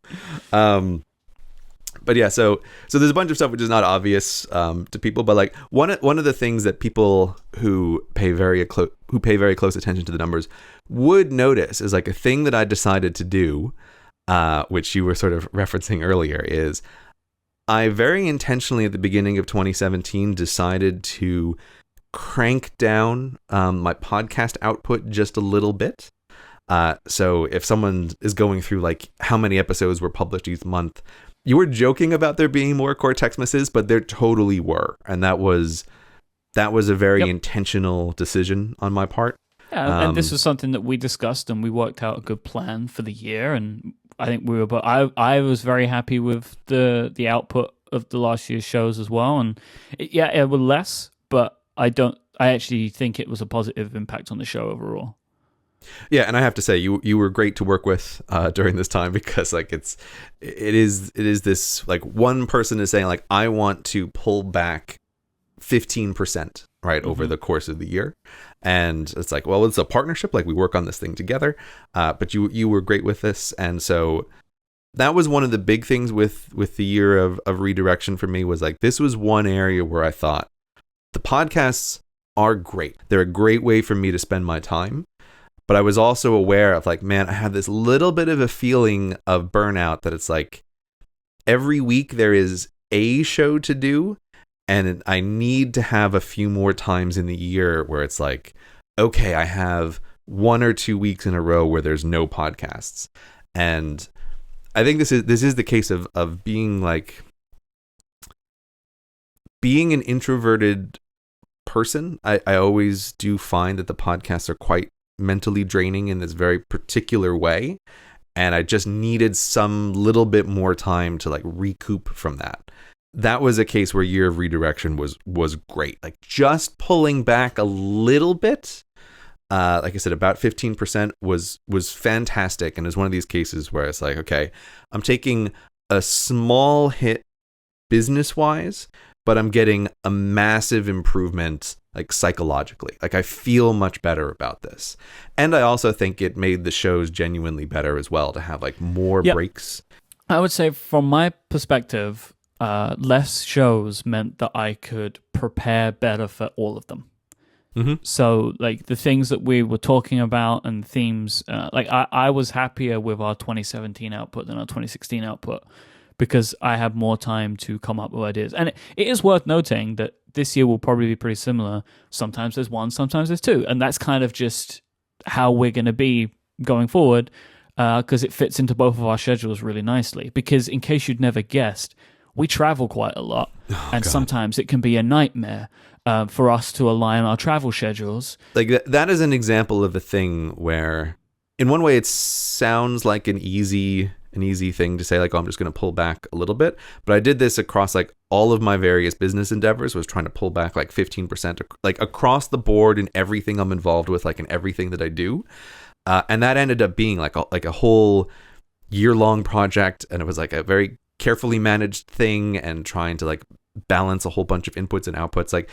But yeah, so there's a bunch of stuff which is not obvious to people, but like one of the things that people who pay very close attention to the numbers would notice is like a thing that I decided to do, which you were sort of referencing earlier, is I very intentionally at the beginning of 2017 decided to crank down my podcast output just a little bit. So if someone is going through like how many episodes were published each month, you were joking about there being more Cortexmases, but there totally were. And that was a very intentional decision on my part. Yeah, and this was something that we discussed and we worked out a good plan for the year. And I think I was very happy with the output of the last year's shows as well. And it was less, but I actually think it was a positive impact on the show overall. Yeah, and I have to say you were great to work with during this time, because like it is this like one person is saying like I want to pull back 15% right over the course of the year, and it's like, well, it's a partnership, like we work on this thing together, but you were great with this. And so that was one of the big things with the year of redirection for me, was like this was one area where I thought the podcasts are great, they're a great way for me to spend my time. But I was also aware of like, man, I had this little bit of a feeling of burnout, that it's like every week there is a show to do, and I need to have a few more times in the year where it's like, okay, I have 1 or 2 weeks in a row where there's no podcasts. And I think this is the case of being an introverted person. I always do find that the podcasts are quite mentally draining in this very particular way, and I just needed some little bit more time to like recoup from that. That was a case where Year of Redirection was great, like just pulling back a little bit, like I said, about 15% was fantastic, and is one of these cases where it's like, okay, I'm taking a small hit business wise, but I'm getting a massive improvement like psychologically. Like I feel much better about this. And I also think it made the shows genuinely better as well, to have like more breaks. I would say from my perspective, less shows meant that I could prepare better for all of them. Mm-hmm. So like the things that we were talking about and themes, like I was happier with our 2017 output than our 2016 output, because I had more time to come up with ideas. And it is worth noting that this year will probably be pretty similar. Sometimes there's one, sometimes there's two. And that's kind of just how we're going to be going forward, because it fits into both of our schedules really nicely. Because in case you'd never guessed, we travel quite a lot. And sometimes it can be a nightmare for us to align our travel schedules. Like that is an example of a thing where, in one way, it sounds like an easy thing to say, like, oh, I'm just going to pull back a little bit. But I did this across like all of my various business endeavors, was trying to pull back like 15%, like across the board in everything I'm involved with, like in everything that I do. And that ended up being like a whole year-long project. And it was like a very carefully managed thing, and trying to like balance a whole bunch of inputs and outputs. Like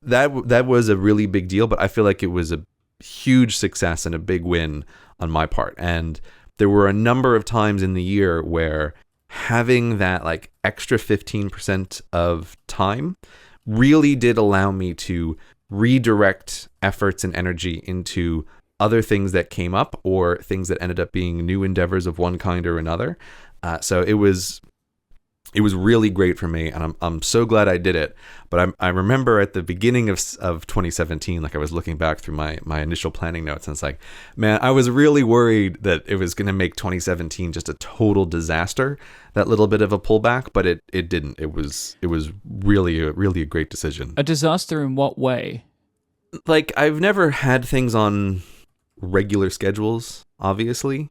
that was a really big deal, but I feel like it was a huge success and a big win on my part. And there were a number of times in the year where having that like extra 15% of time really did allow me to redirect efforts and energy into other things that came up, or things that ended up being new endeavors of one kind or another. So it was It was really great for me, and I'm so glad I did it. But I remember at the beginning of 2017, like I was looking back through my initial planning notes, and it's like, man, I was really worried that it was going to make 2017 just a total disaster, that little bit of a pullback, but it didn't. It was really a great decision. A disaster in what way? Like, I've never had things on regular schedules, obviously.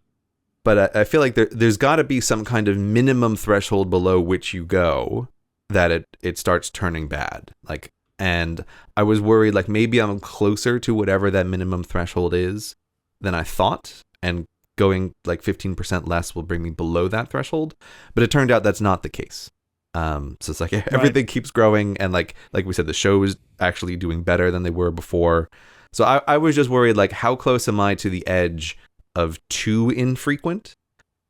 But I feel like there's got to be some kind of minimum threshold below which you go that it starts turning bad. Like, and I was worried, like, maybe I'm closer to whatever that minimum threshold is than I thought, and going like 15% less will bring me below that threshold. But it turned out that's not the case. So it's like everything keeps growing, and like we said, the show is actually doing better than they were before. So I was just worried, like, how close am I to the edge of too infrequent,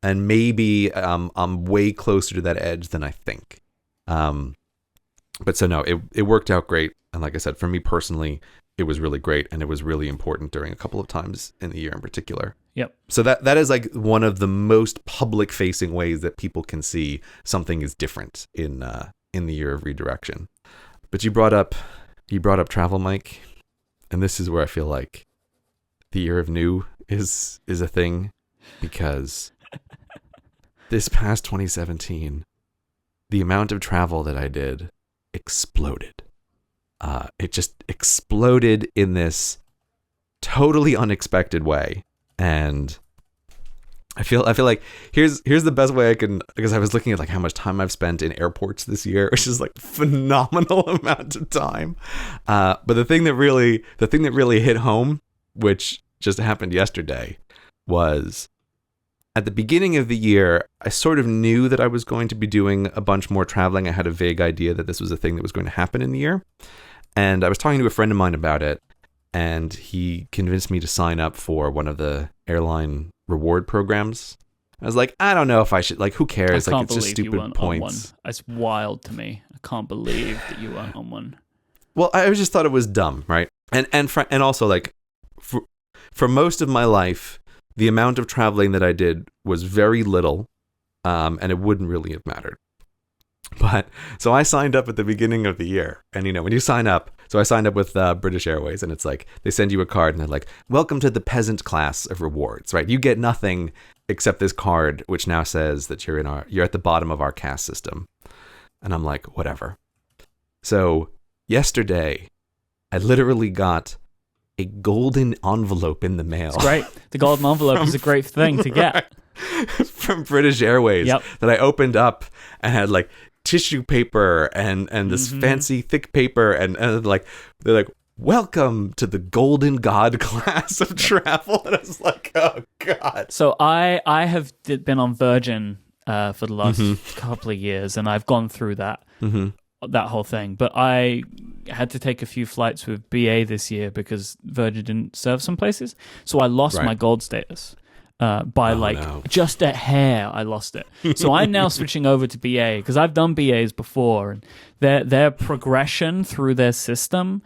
and maybe I'm way closer to that edge than I think. But so no, it worked out great, and like I said, for me personally, it was really great, and it was really important during a couple of times in the year in particular. Yep. So that is like one of the most public facing ways that people can see something is different in the year of redirection. But you brought up travel, Myke, and this is where I feel like the year of new is a thing, because this past 2017, the amount of travel that I did exploded. It just exploded in this totally unexpected way, and I feel like here's the best way I can, because I was looking at like how much time I've spent in airports this year, which is like phenomenal amount of time. But the thing that really hit home, which just happened yesterday, was at the beginning of the year, I sort of knew that I was going to be doing a bunch more traveling. I had a vague idea that this was a thing that was going to happen in the year. And I was talking to a friend of mine about it, and he convinced me to sign up for one of the airline reward programs. I was like, I don't know if I should, like, who cares? Like, it's just stupid points. It's wild to me. I can't believe that you weren't on one. Well, I just thought it was dumb, right? And also, like, for most of my life, the amount of traveling that I did was very little, and it wouldn't really have mattered. But so I signed up at the beginning of the year, and when you sign up, so I signed up with British Airways, and it's like they send you a card, and they're like, "Welcome to the peasant class of rewards." Right? You get nothing except this card, which now says that you're at the bottom of our caste system. And I'm like, whatever. So yesterday, I literally got a golden envelope in the mail. It's great. The golden envelope is a great thing to get. From British Airways, that I opened up and had like tissue paper and this fancy thick paper, and they're like, "Welcome to the Golden God class of travel." And I was like, oh God. So I have been on Virgin for the last couple of years, and I've gone through that whole thing. But I had to take a few flights with BA this year because Virgin didn't serve some places. So I lost my gold status. Just a hair, I lost it. So I'm now switching over to BA because I've done BAs before, and their progression through their system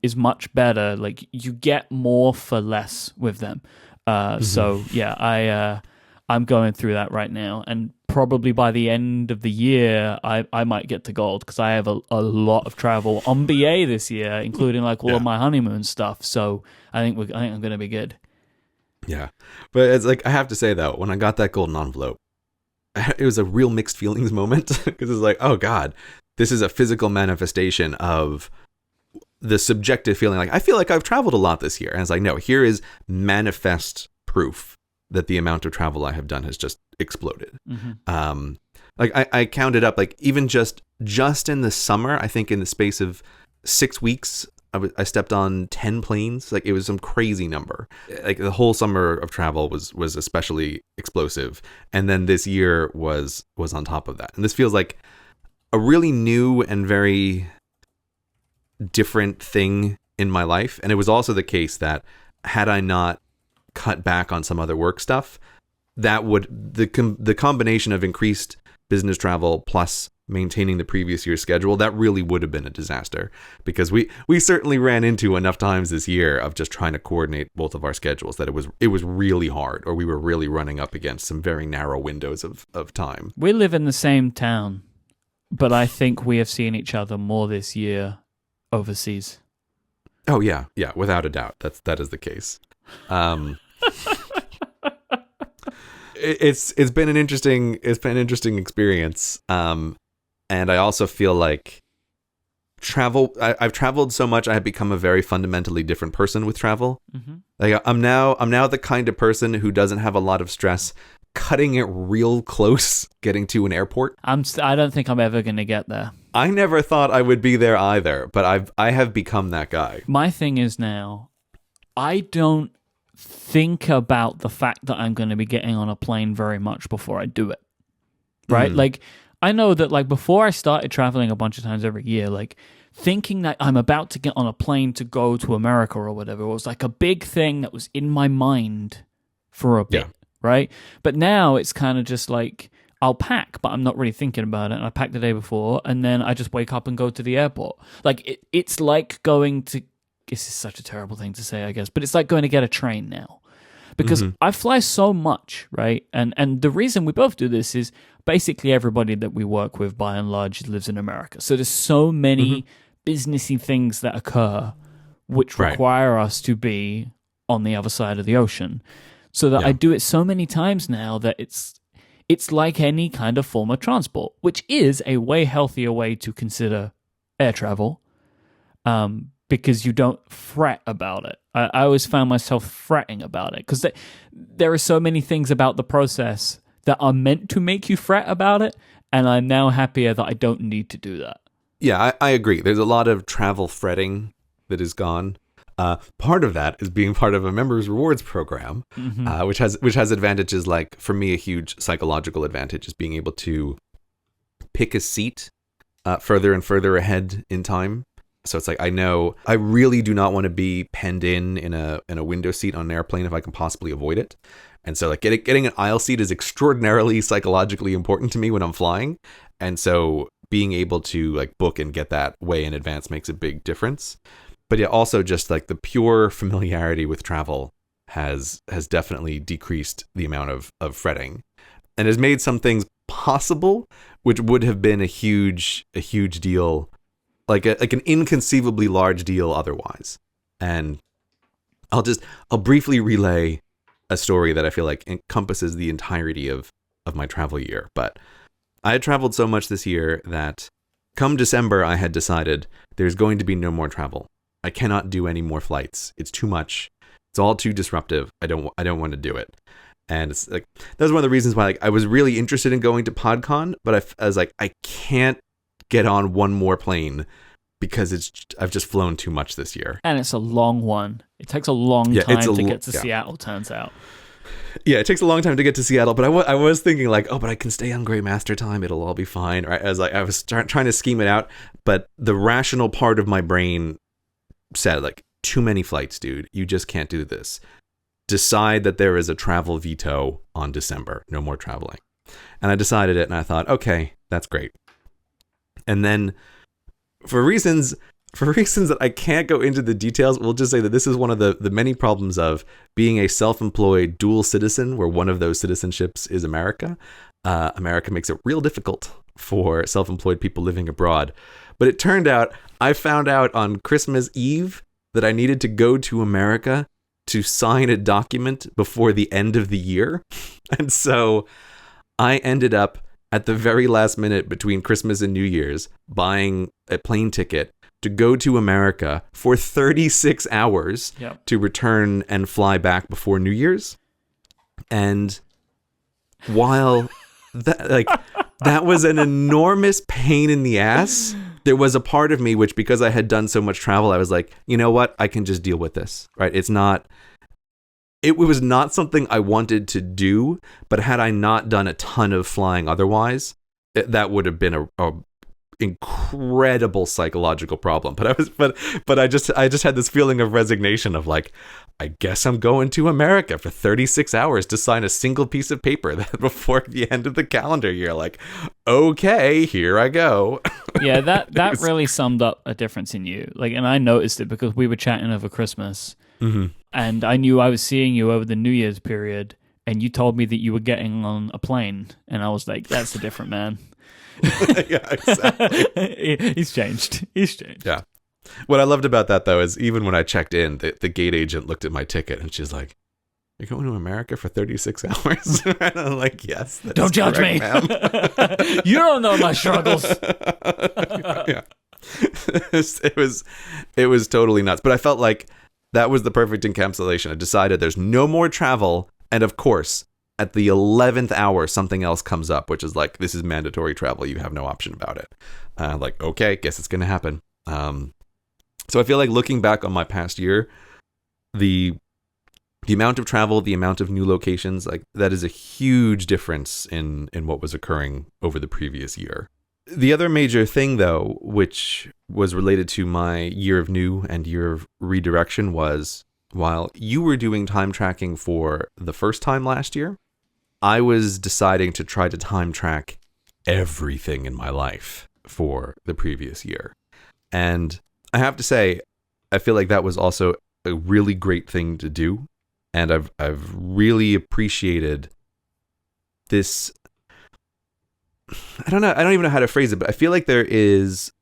is much better. Like, you get more for less with them. So yeah, I'm going through that right now, and probably by the end of the year, I might get to gold because I have a lot of travel on BA this year, including like all of my honeymoon stuff. So I think I'm going to be good. Yeah, but it's like, I have to say though, when I got that golden envelope, it was a real mixed feelings moment, because it's like, oh God, this is a physical manifestation of the subjective feeling. Like, I feel like I've traveled a lot this year, and it's like, no, here is manifest proof that the amount of travel I have done has just exploded. Like I counted up, like even just in the summer, I think in the space of 6 weeks, I stepped on 10 planes. Like, it was some crazy number. Like, the whole summer of travel was especially explosive. And then this year was on top of that. And this feels like a really new and very different thing in my life. And it was also the case that had I not cut back on some other work stuff, that would, the combination of increased business travel plus maintaining the previous year's schedule, that really would have been a disaster, because we certainly ran into enough times this year of just trying to coordinate both of our schedules that it was really hard, or we were really running up against some very narrow windows of time. We live in the same town, but I think we have seen each other more this year overseas. Oh yeah, without a doubt. That is the case. It's been an interesting experience. And I also feel like I've traveled so much, I have become a very fundamentally different person with travel. Mm-hmm. Like I'm now the kind of person who doesn't have a lot of stress cutting it real close getting to an airport. I don't think I'm ever going to get there. I never thought I would be there either, but I have become that guy. My thing is now, I don't think about the fact that I'm going to be getting on a plane very much before I do it. Right? Like, I know that, like, before I started traveling a bunch of times every year, like, thinking that I'm about to get on a plane to go to America or whatever was like a big thing that was in my mind for a bit, right? But now it's kind of just like, I'll pack, but I'm not really thinking about it. And I pack the day before, and then I just wake up and go to the airport. Like, it's like going to... This is such a terrible thing to say, I guess, but it's like going to get a train now. Because I fly so much, right? And the reason we both do this is basically everybody that we work with, by and large, lives in America. So there's so many businessy things that occur which require us to be on the other side of the ocean. So that I do it so many times now that it's like any kind of form of transport, which is a way healthier way to consider air travel. Because you don't fret about it. I always found myself fretting about it because there are so many things about the process that are meant to make you fret about it, and I'm now happier that I don't need to do that. Yeah, I agree. There's a lot of travel fretting that is gone. Part of that is being part of a members rewards program, which has advantages. Like, for me, a huge psychological advantage is being able to pick a seat further and further ahead in time. So it's like, I know I really do not want to be penned in a window seat on an airplane if I can possibly avoid it. And so like getting an aisle seat is extraordinarily psychologically important to me when I'm flying. And so being able to like book and get that way in advance makes a big difference. But yeah, also just like the pure familiarity with travel has definitely decreased the amount of fretting and has made some things possible, which would have been a huge deal. Like an inconceivably large deal otherwise. And I'll briefly relay a story that I feel like encompasses the entirety of my travel year. But I had traveled so much this year that come December, I had decided there's going to be no more travel. I cannot do any more flights. It's too much. It's all too disruptive. I don't want to do it. And it's like, that was one of the reasons why like I was really interested in going to PodCon, but I was like, I can't get on one more plane because I've just flown too much this year. And it's a long one. It takes a long time to get to Seattle, turns out. Yeah, it takes a long time to get to Seattle, but I was thinking like, oh, but I can stay on Grey Master time. It'll all be fine. Right? I was trying to scheme it out, but the rational part of my brain said like, too many flights, dude. You just can't do this. Decide that there is a travel veto on December. No more traveling. And I decided it, and I thought, okay, that's great. And then for reasons that I can't go into the details, we'll just say that this is one of the many problems of being a self-employed dual citizen, where one of those citizenships is America. America makes it real difficult for self-employed people living abroad. But it turned out, I found out on Christmas Eve that I needed to go to America to sign a document before the end of the year. And so I ended up at the very last minute between Christmas and New Year's buying a plane ticket to go to America for 36 hours to return and fly back before New Year's. And while that was an enormous pain in the ass, there was a part of me which, because I had done so much travel, I was like, you know what? I can just deal with this, right? It was not something I wanted to do, but had I not done a ton of flying otherwise, that would have been a incredible psychological problem. But I just had this feeling of resignation of like, I guess I'm going to America for 36 hours to sign a single piece of paper that before the end of the calendar year. Like, okay, here I go. Yeah, that really summed up a difference in you. Like, and I noticed it because we were chatting over Christmas, and I knew I was seeing you over the New Year's period, and you told me that you were getting on a plane, and I was like, that's a different man. Yeah, exactly. He's changed. He's changed. Yeah. What I loved about that, though, is even when I checked in, the gate agent looked at my ticket and she's like, "You're going to America for 36 hours?" And I'm like, "Yes, that Don't is judge correct, me. ma'am." You don't know my struggles. Yeah. It was totally nuts. But I felt like that was the perfect encapsulation. I decided there's no more travel. And of course, at the 11th hour, something else comes up, which is like, this is mandatory travel. You have no option about it. Like, okay, guess it's going to happen. So I feel like looking back on my past year, the amount of travel, the amount of new locations, like that is a huge difference in what was occurring over the previous year. The other major thing, though, which was related to my year of new and year of redirection, was while you were doing time tracking for the first time last year, I was deciding to try to time track everything in my life for the previous year. And I have to say, I feel like that was also a really great thing to do. And I've really appreciated this. I don't know. I don't even know how to phrase it, but I feel like there is.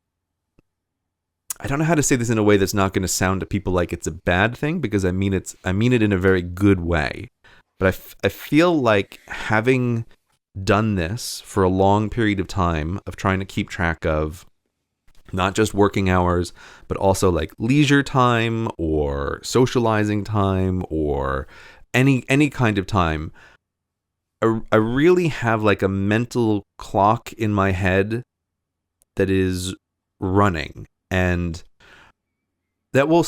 I don't know how to say this in a way that's not going to sound to people like it's a bad thing, because I mean it in a very good way. But I feel like having done this for a long period of time of trying to keep track of not just working hours, but also like leisure time or socializing time or any kind of time. I really have like a mental clock in my head that is running, and that will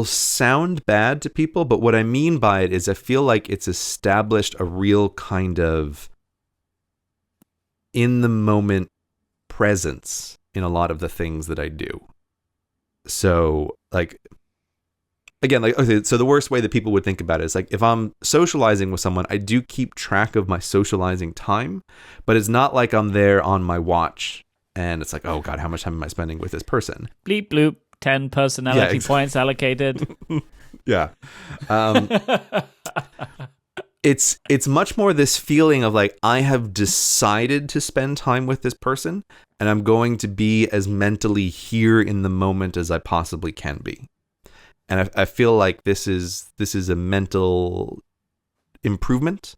sound bad to people, but what I mean by it is I feel like it's established a real kind of in the moment presence in a lot of the things that I do. So like, again, like, okay, so the worst way that people would think about it is like, if I'm socializing with someone, I do keep track of my socializing time, but it's not like I'm there on my watch and it's like, oh God, how much time am I spending with this person? Bleep bloop, 10 personality points allocated. Yeah. It's much more this feeling of like, I have decided to spend time with this person and I'm going to be as mentally here in the moment as I possibly can be. And I feel like this is a mental improvement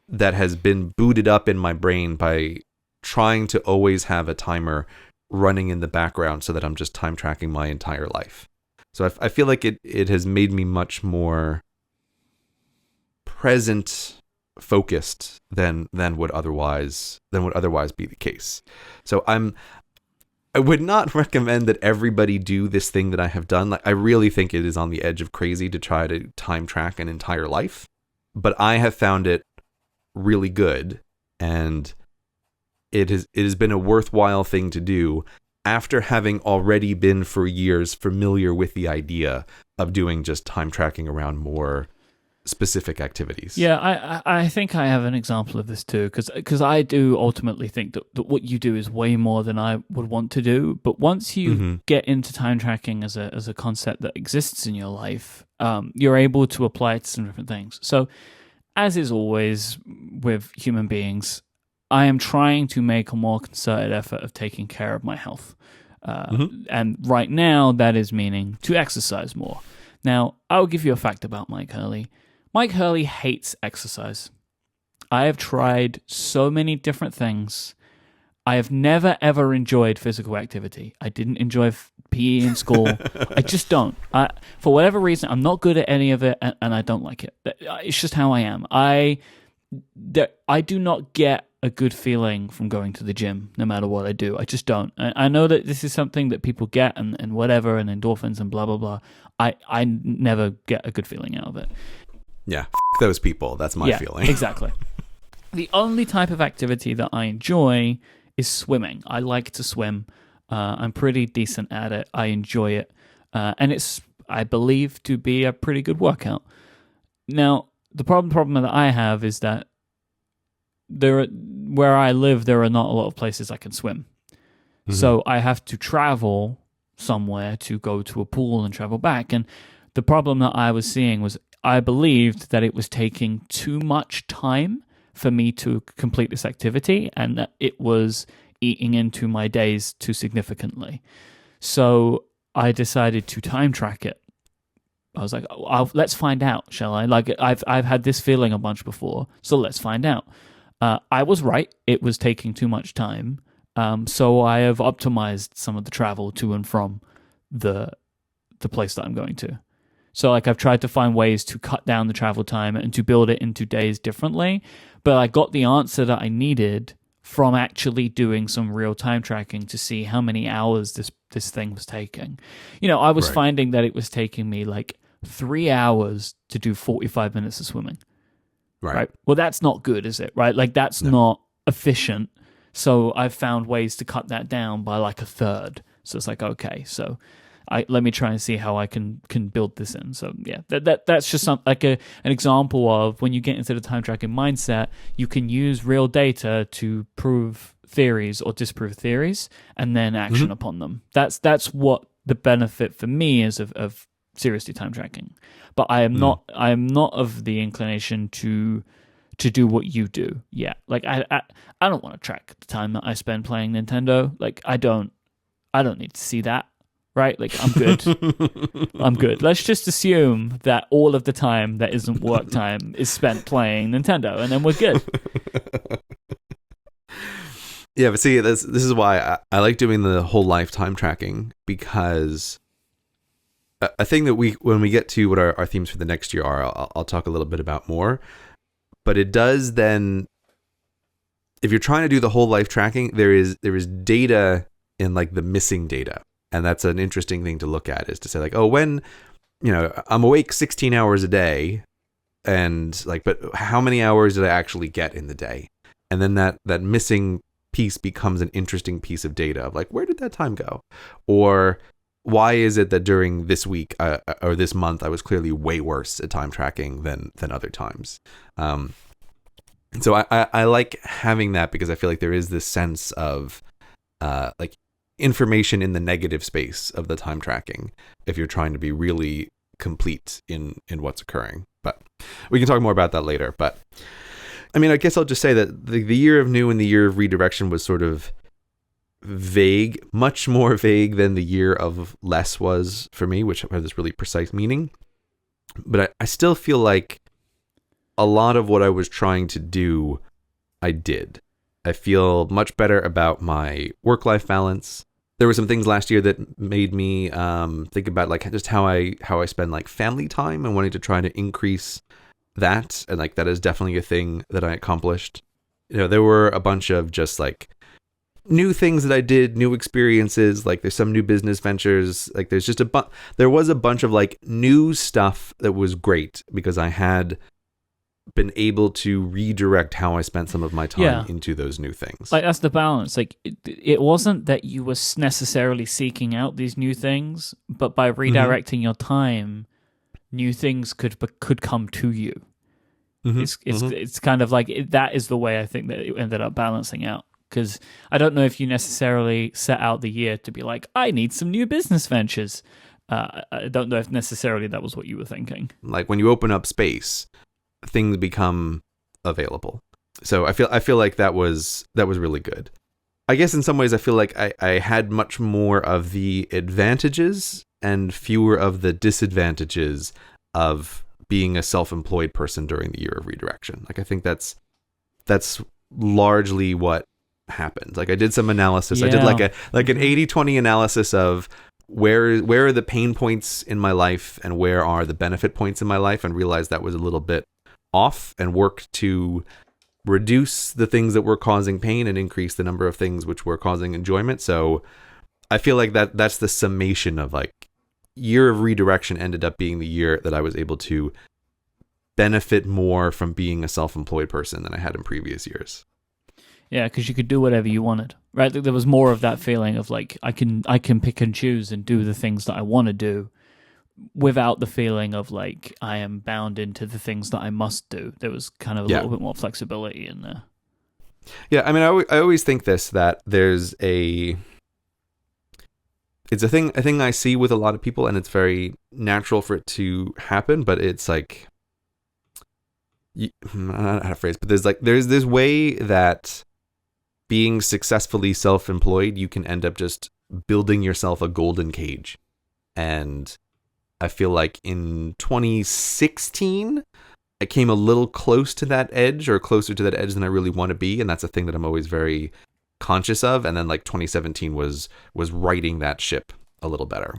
that has been booted up in my brain by trying to always have a timer running in the background so that I'm just time tracking my entire life. So I feel like it has made me much more present focused than would otherwise be the case. So I would not recommend that everybody do this thing that I have done. Like, I really think it is on the edge of crazy to try to time track an entire life, but I have found it really good, and it has been a worthwhile thing to do after having already been for years familiar with the idea of doing just time tracking around more specific activities. Yeah, I think I have an example of this too, because I do ultimately think that what you do is way more than I would want to do. But once you get into time tracking as a concept that exists in your life, you're able to apply it to some different things. So, as is always with human beings, I am trying to make a more concerted effort of taking care of my health. And right now, that is meaning to exercise more. Now, I'll give you a fact about Myke Hurley. Myke Hurley hates exercise. I have tried so many different things. I have never, ever enjoyed physical activity. I didn't enjoy PE in school. I just don't. For whatever reason, I'm not good at any of it, and I don't like it. It's just how I am. I do not get a good feeling from going to the gym, no matter what I do. I just don't. I know that this is something that people get and whatever, and endorphins and blah, blah, blah. I never get a good feeling out of it. Yeah, those people. That's my feeling. Exactly. The only type of activity that I enjoy is swimming. I like to swim. I'm pretty decent at it. I enjoy it. And it's, I believe, to be a pretty good workout. Now, the problem that I have is that where I live, there are not a lot of places I can swim. So I have to travel somewhere to go to a pool and travel back. And the problem that I was seeing was I believed that it was taking too much time for me to complete this activity, and that it was eating into my days too significantly. So I decided to time track it. I was like, let's find out, shall I? Like, I've had this feeling a bunch before, so let's find out. I was right. It was taking too much time. So I have optimized some of the travel to and from the place that I'm going to. So like I've tried to find ways to cut down the travel time and to build it into days differently. But I got the answer that I needed from actually doing some real time tracking to see how many hours this thing was taking. I was finding that it was taking me like 3 hours to do 45 minutes of swimming. Right. Well, that's not good, is it? Right. Like that's not efficient. So I've found ways to cut that down by like a third. So it's like, okay, so let me try and see how I can build this in. So yeah, that's just an example of when you get into the time tracking mindset, you can use real data to prove theories or disprove theories and then action upon them. That's what the benefit for me is of seriously time tracking. But I am not of the inclination to do what you do. Yeah. Like I don't want to track the time that I spend playing Nintendo. Like I don't need to see that. Right? Like, I'm good. I'm good. Let's just assume that all of the time that isn't work time is spent playing Nintendo, and then we're good. Yeah, but see, this is why I like doing the whole lifetime tracking, because a thing that when we get to what our themes for the next year are, I'll talk a little bit about more. But it does then, if you're trying to do the whole life tracking, there is data in like the missing data. And that's an interesting thing to look at, is to say like, oh, when, I'm awake 16 hours a day, and like, but how many hours did I actually get in the day? And then that missing piece becomes an interesting piece of data of like, where did that time go? Or why is it that during this week or this month, I was clearly way worse at time tracking than other times? So I like having that, because I feel like there is this sense of like information in the negative space of the time tracking if you're trying to be really complete in what's occurring. But we can talk more about that later. But I mean, I guess I'll just say that the year of new and the year of redirection was sort of vague, much more vague than the year of less was for me, which had this really precise meaning. But I still feel like a lot of what I was trying to do, I did. I feel much better about my work-life balance. There were some things last year that made me think about like just how I spend like family time, and wanting to try to increase that. And like that is definitely a thing that I accomplished. There were a bunch of just like new things that I did, new experiences. Like there's some new business ventures. Like there's just there was a bunch of like new stuff that was great, because I had been able to redirect how I spent some of my time into those new things. Like that's the balance. Like it wasn't that you were necessarily seeking out these new things, but by redirecting your time, new things could come to you. It's kind of like that is the way I think that it ended up balancing out. Because I don't know if you necessarily set out the year to be like, I need some new business ventures. I don't know if necessarily that was what you were thinking. Like when you open up space, things become available. So I feel like that was really good. I guess in some ways I feel like I had much more of the advantages and fewer of the disadvantages of being a self-employed person during the year of redirection. Like I think that's largely what happened. Like I did some analysis. I did like an 80-20 analysis of where are the pain points in my life and where are the benefit points in my life, and realized that was a little bit off, and worked to reduce the things that were causing pain and increase the number of things which were causing enjoyment. So I feel like that's the summation of like year of redirection ended up being the year that I was able to benefit more from being a self-employed person than I had in previous years. Yeah, because you could do whatever you wanted, right? There was more of that feeling of like I can pick and choose and do the things that I want to do, without the feeling of like I am bound into the things that I must do. There was kind of a little bit more flexibility in there. Yeah, I mean, I always think that there's it's a thing I see with a lot of people, and it's very natural for it to happen. But it's like, I don't know how to phrase, but there's this way that being successfully self-employed, you can end up just building yourself a golden cage. And I feel like in 2016, I came a little close to that edge, or closer to that edge than I really want to be. And that's a thing that I'm always very conscious of. And then like 2017 was righting that ship a little better.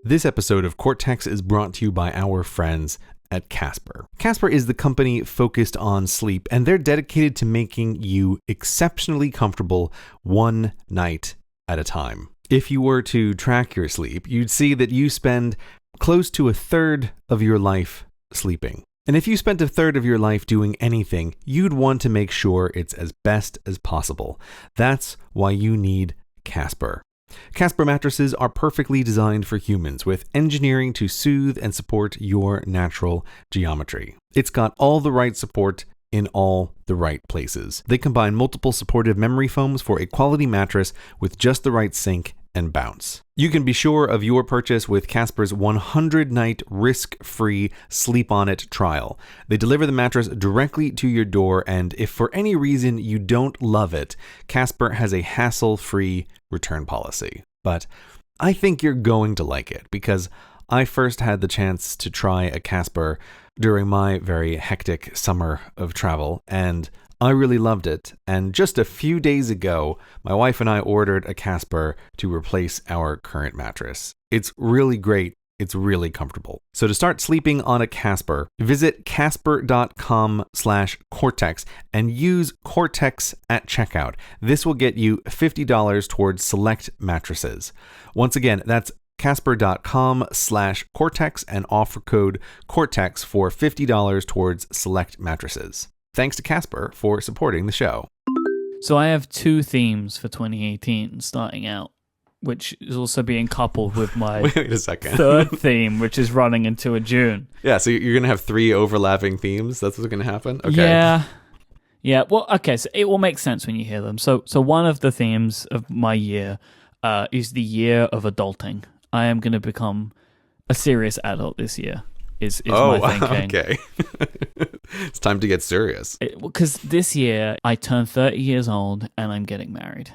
This episode of Cortex is brought to you by our friends at Casper. Casper is the company focused on sleep, and they're dedicated to making you exceptionally comfortable one night at a time. If you were to track your sleep, you'd see that you spend close to a third of your life sleeping. And if you spent a third of your life doing anything, you'd want to make sure it's as best as possible. That's why you need Casper. Casper mattresses are perfectly designed for humans, with engineering to soothe and support your natural geometry. It's got all the right support in all the right places. They combine multiple supportive memory foams for a quality mattress with just the right sink and bounce. You can be sure of your purchase with Casper's 100-night risk-free Sleep On It trial. They deliver the mattress directly to your door, and if for any reason you don't love it, Casper has a hassle-free return policy. But I think you're going to like it, because I first had the chance to try a Casper during my very hectic summer of travel, and I really loved it. And just a few days ago, my wife and I ordered a Casper to replace our current mattress. It's really great. It's really comfortable. So to start sleeping on a Casper, visit casper.com/Cortex and use Cortex at checkout. This will get you $50 towards select mattresses. Once again, that's casper.com/Cortex and offer code Cortex for $50 towards select mattresses. Thanks to Casper for supporting the show. So I have two themes for 2018 starting out, which is also being coupled with my Wait a second. third theme, which is running into a June. Yeah, so you're going to have 3 overlapping themes? That's what's going to happen? Okay. Yeah. Well, okay, so it will make sense when you hear them. So one of the themes of my year is the year of adulting. I am going to become a serious adult this year. Is my thinking. Okay. It's time to get serious. Because this year I turned 30 years old and I'm getting married.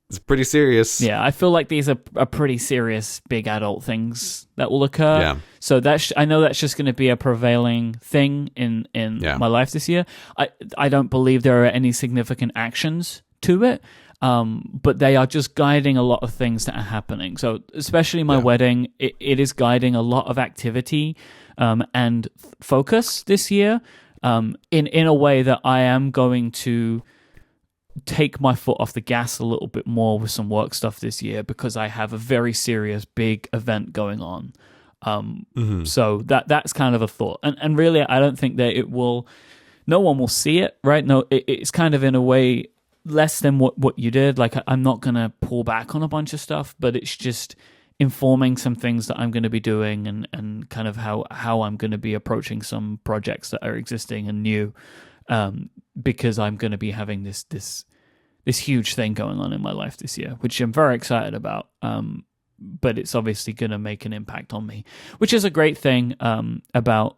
It's pretty serious. Yeah, I feel like these are pretty serious big adult things that will occur. Yeah. So I know that's just going to be a prevailing thing in my life this year. I don't believe there are any significant actions to it. But they are just guiding a lot of things that are happening. So especially my wedding, it is guiding a lot of activity and focus this year in a way that I am going to take my foot off the gas a little bit more with some work stuff this year, because I have a very serious big event going on. So that's kind of a thought. And really, I don't think that no one will see it, right? No, it's kind of in a way less than what you did. Like, I'm not going to pull back on a bunch of stuff, but it's just informing some things that I'm going to be doing and kind of how I'm going to be approaching some projects that are existing and new, because I'm going to be having this huge thing going on in my life this year, which I'm very excited about. But it's obviously going to make an impact on me, which is a great thing about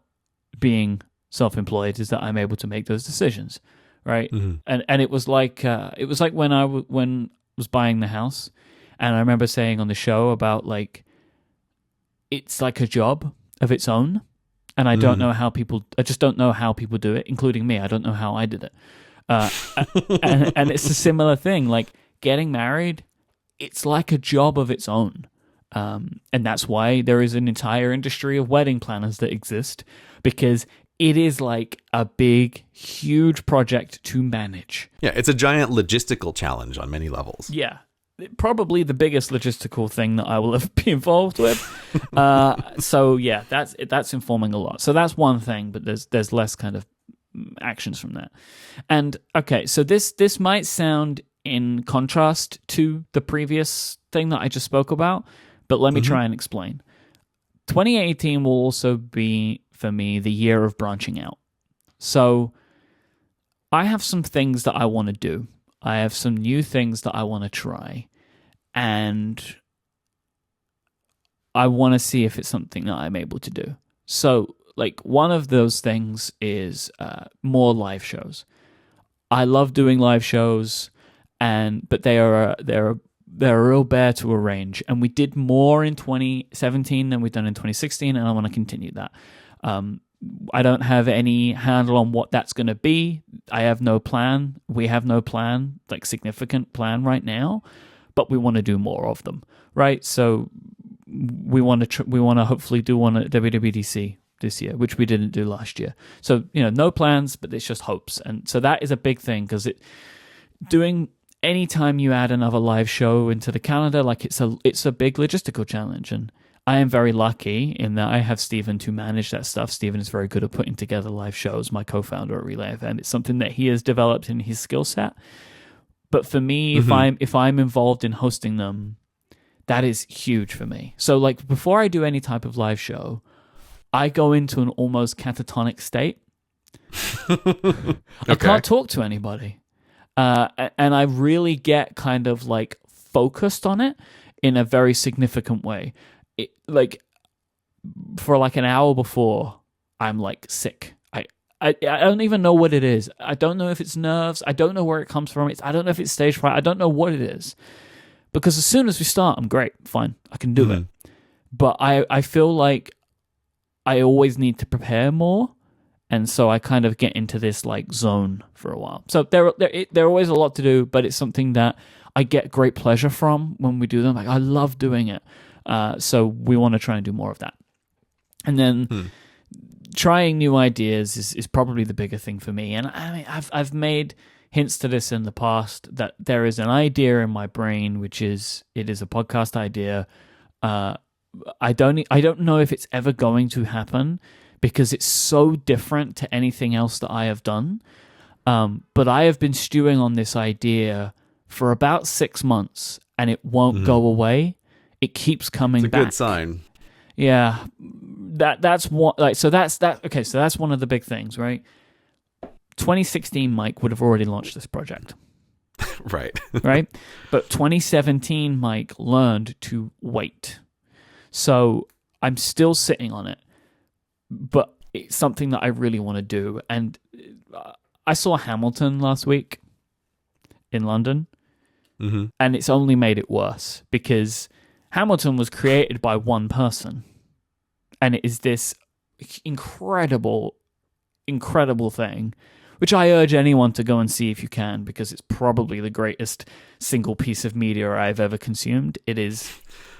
being self-employed, is that I'm able to make those decisions. Right. Mm-hmm. And it was like when I was buying the house, and I remember saying on the show about, like, it's like a job of its own, and I just don't know how people do it, including me. I don't know how I did it. And it's a similar thing, like getting married, it's like a job of its own. And that's why there is an entire industry of wedding planners that exist, because it is like a big, huge project to manage. Yeah, it's a giant logistical challenge on many levels. Yeah, probably the biggest logistical thing that I will ever be involved with. So yeah, that's informing a lot. So that's one thing, but there's less kind of actions from that. And okay, so this might sound in contrast to the previous thing that I just spoke about, but let me try and explain. 2018 will also be, for me, the year of branching out. So I have some things that I want to do. I have some new things that I want to try. And I want to see if it's something that I'm able to do. So, like, one of those things is more live shows. I love doing live shows, but they're a real bear to arrange. And we did more in 2017 than we've done in 2016, and I want to continue that. I don't have any handle on what that's going to be. I have no plan. We have no plan, like significant plan right now, but we want to do more of them, right? So we want to hopefully do one at WWDC this year, which we didn't do last year. So, no plans, but it's just hopes. And so that is a big thing, because anytime you add another live show into the calendar, like it's a big logistical challenge. And I am very lucky in that I have Stephen to manage that stuff. Stephen is very good at putting together live shows, my co-founder at Relay Event. It's something that he has developed in his skill set. But for me, if I'm involved in hosting them, that is huge for me. So like before I do any type of live show, I go into an almost catatonic state. I can't talk to anybody. And I really get kind of like focused on it in a very significant way. Like for like an hour before, I'm like sick. I don't even know what it is. I don't know if it's nerves. I don't know where it comes from. I don't know if it's stage fright. I don't know what it is. Because as soon as we start, I'm great, fine, I can do it. But I feel like I always need to prepare more. And so I kind of get into this like zone for a while. So there are always a lot to do, but it's something that I get great pleasure from when we do them. Like I love doing it. So we want to try and do more of that. And then trying new ideas is probably the bigger thing for me. And I mean, I've made hints to this in the past that there is an idea in my brain, it is a podcast idea. I don't know if it's ever going to happen because it's so different to anything else that I have done. But I have been stewing on this idea for about 6 months and it won't go away. It keeps coming back. It's a good sign. Yeah. That's what, like, so that's that. Okay. So that's one of the big things, right? 2016, Myke would have already launched this project. Right. Right. But 2017, Myke learned to wait. So I'm still sitting on it, but it's something that I really want to do. And I saw Hamilton last week in London, and it's only made it worse because Hamilton was created by one person, and it is this incredible thing, which I urge anyone to go and see if you can, because it's probably the greatest single piece of media I've ever consumed. It is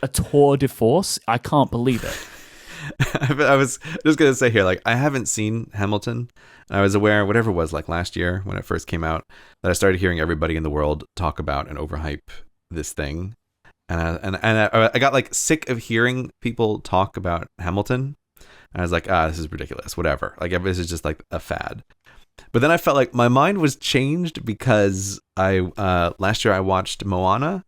a tour de force. I can't believe it. I was just going to say here, like, I haven't seen Hamilton. I was aware, whatever it was, like last year when it first came out, that I started hearing everybody in the world talk about and overhype this thing. And I got like sick of hearing people talk about Hamilton. And I was like, this is ridiculous, whatever. Like, this is just like a fad. But then I felt like my mind was changed because last year I watched Moana.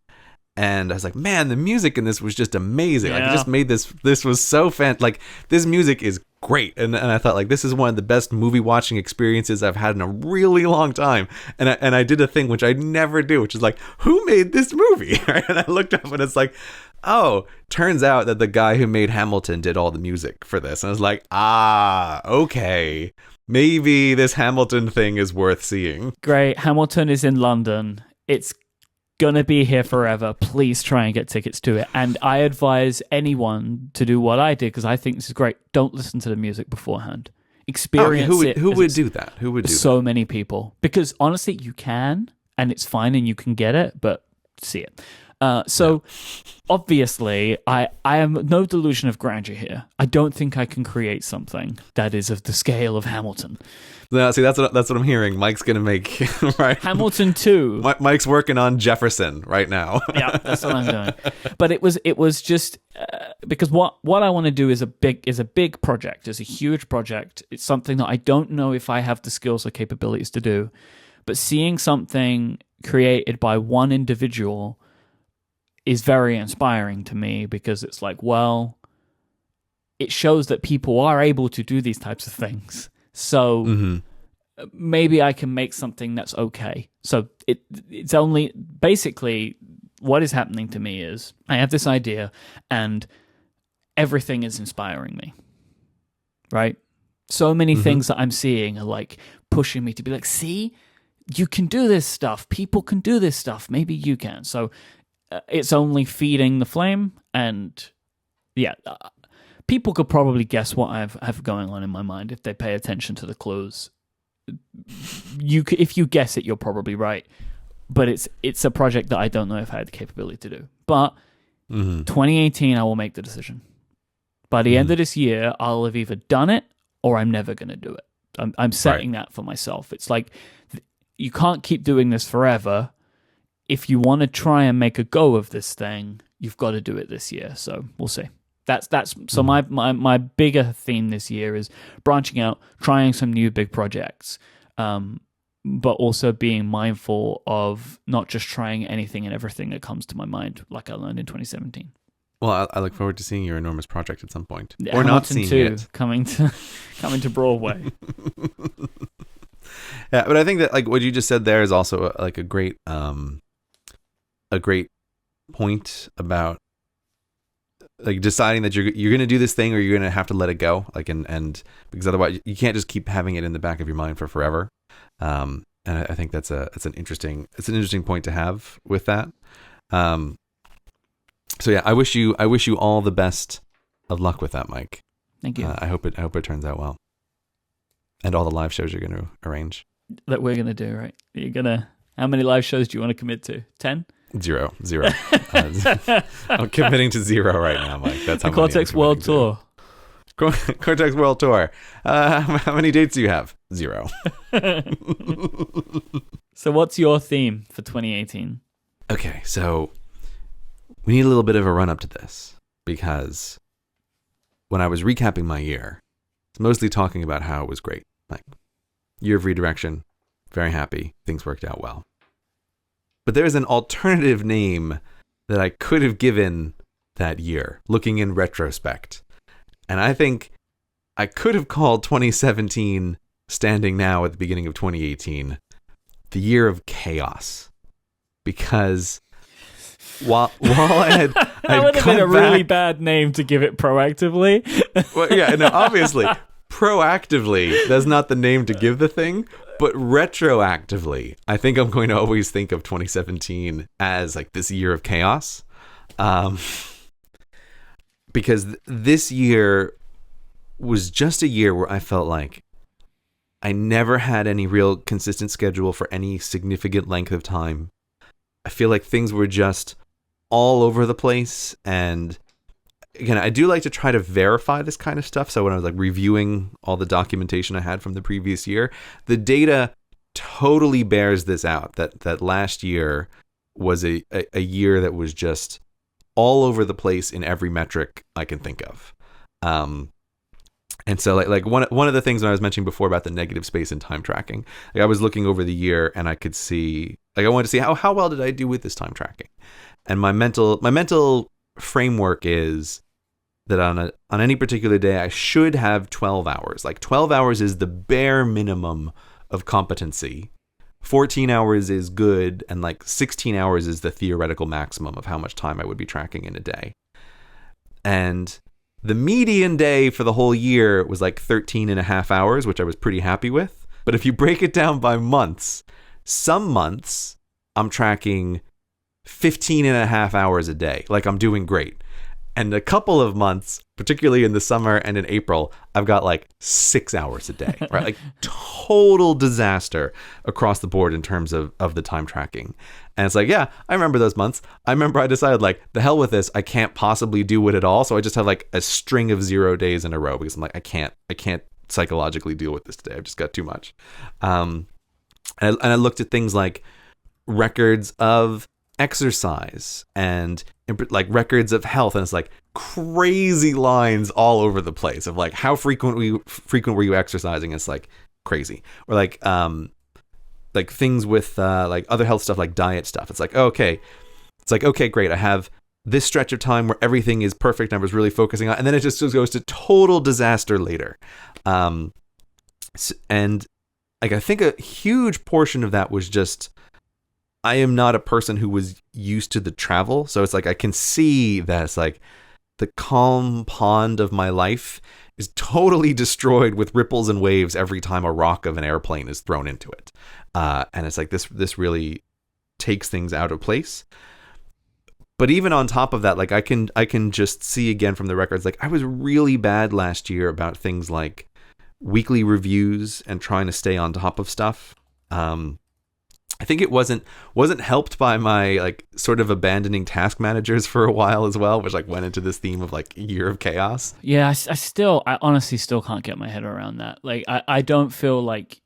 And I was like, man, the music in this was just amazing. Yeah. Like, it just made this was so like, this music is great. And I thought, like, this is one of the best movie watching experiences I've had in a really long time. And I did a thing which I never do, which is like, who made this movie? And I looked up and it's like, oh, turns out that the guy who made Hamilton did all the music for this. And I was like, okay, maybe this Hamilton thing is worth seeing. Great. Hamilton is in London. It's gonna be here forever. Please try and get tickets to it. And I advise anyone to do what I did, because I think this is great. Don't listen to the music beforehand. Experience it. Who would do that? Who would do so that? Many people. Because honestly, you can, and it's fine, and you can get it, but see it. Obviously, I am no delusion of grandeur here. I don't think I can create something that is of the scale of Hamilton. No, see, that's what I'm hearing. Mike's gonna make right. Hamilton 2. Mike's working on Jefferson right now. Yeah, that's what I'm doing. But it was just because what I want to do is a big project. It's a huge project. It's something that I don't know if I have the skills or capabilities to do. But seeing something created by one individual is very inspiring to me, because it's like, well, it shows that people are able to do these types of things. So maybe I can make something that's okay. So it's only basically what is happening to me is I have this idea and everything is inspiring me, right? So many things that I'm seeing are like pushing me to be like, see, you can do this stuff. People can do this stuff. Maybe you can. So it's only feeding the flame. And yeah, people could probably guess what I have going on in my mind if they pay attention to the clues. If you guess it, you're probably right. But it's a project that I don't know if I had the capability to do. But 2018, I will make the decision. By the end of this year, I'll have either done it or I'm never going to do it. I'm setting that for myself. It's like you can't keep doing this forever. If you want to try and make a go of this thing, you've got to do it this year. So we'll see. So my bigger theme this year is branching out, trying some new big projects, but also being mindful of not just trying anything and everything that comes to my mind, like I learned in 2017. Well, I look forward to seeing your enormous project at some point, Yeah, or not Hamilton seeing 2 it. coming to Broadway. Yeah, but I think that like what you just said there is also like a great point about like deciding that you're going to do this thing or you're going to have to let it go, like and because otherwise you can't just keep having it in the back of your mind for forever. And I think that's an interesting point to have with that. So yeah, I wish you all the best of luck with that, Myke. Thank you. I hope it turns out well, and all the live shows you're going to arrange. That we're gonna do, right? How many live shows do you want to commit to? 10? Zero. I'm committing to 0 right now, Myke. That's how the Cortex World Tour. Cortex World Tour. How many dates do you have? 0. So what's your theme for 2018? Okay, so we need a little bit of a run up to this because when I was recapping my year, it's mostly talking about how it was great. Like Year of Redirection, very happy, things worked out well. But there's an alternative name that I could have given that year, looking in retrospect. And I think I could have called 2017, standing now at the beginning of 2018, the year of chaos. Because while I had that would have been a really bad name to give it proactively. Well, yeah, no, obviously. Proactively, that's not the name to give the thing, but retroactively, I think I'm going to always think of 2017 as like this year of chaos. Because this year was just a year where I felt like I never had any real consistent schedule for any significant length of time. I feel like things were just all over the place, and again, I do like to try to verify this kind of stuff. So when I was like reviewing all the documentation I had from the previous year, the data totally bears this out, that last year was a year that was just all over the place in every metric I can think of. And so like one of the things when I was mentioning before about the negative space in time tracking, like I was looking over the year and I could see, like I wanted to see how well did I do with this time tracking? And my mental framework is that on any particular day I should have 12 hours. Like 12 hours is the bare minimum of competency. 14 hours is good, and like 16 hours is the theoretical maximum of how much time I would be tracking in a day. And the median day for the whole year was like 13 and a half hours, which I was pretty happy with. But if you break it down by months, some months I'm tracking 15 and a half hours a day. Like I'm doing great. And a couple of months, particularly in the summer and in April, I've got like 6 hours a day, right? Like total disaster across the board in terms of the time tracking. And it's like, yeah, I remember those months. I remember I decided like, the hell with this. I can't possibly do it at all. So I just have like a string of 0 days in a row because I'm like, I can't psychologically deal with this today. I've just got too much. And I looked at things like records of exercise and like records of health, and it's like crazy lines all over the place of like how frequent were you exercising. It's like crazy. Or like things with like other health stuff, like diet stuff. It's like okay, great, I have this stretch of time where everything is perfect and I was really focusing on, and then it just goes to total disaster later. And like I think a huge portion of that was just I am not a person who was used to the travel. So it's like I can see that it's like the calm pond of my life is totally destroyed with ripples and waves every time a rock of an airplane is thrown into it. And it's like this really takes things out of place. But even on top of that, like I can just see again from the records, like I was really bad last year about things like weekly reviews and trying to stay on top of stuff. I think it wasn't helped by my like sort of abandoning task managers for a while as well, which like went into this theme of like Year of Chaos. Yeah, I honestly still can't get my head around that. Like, I don't feel like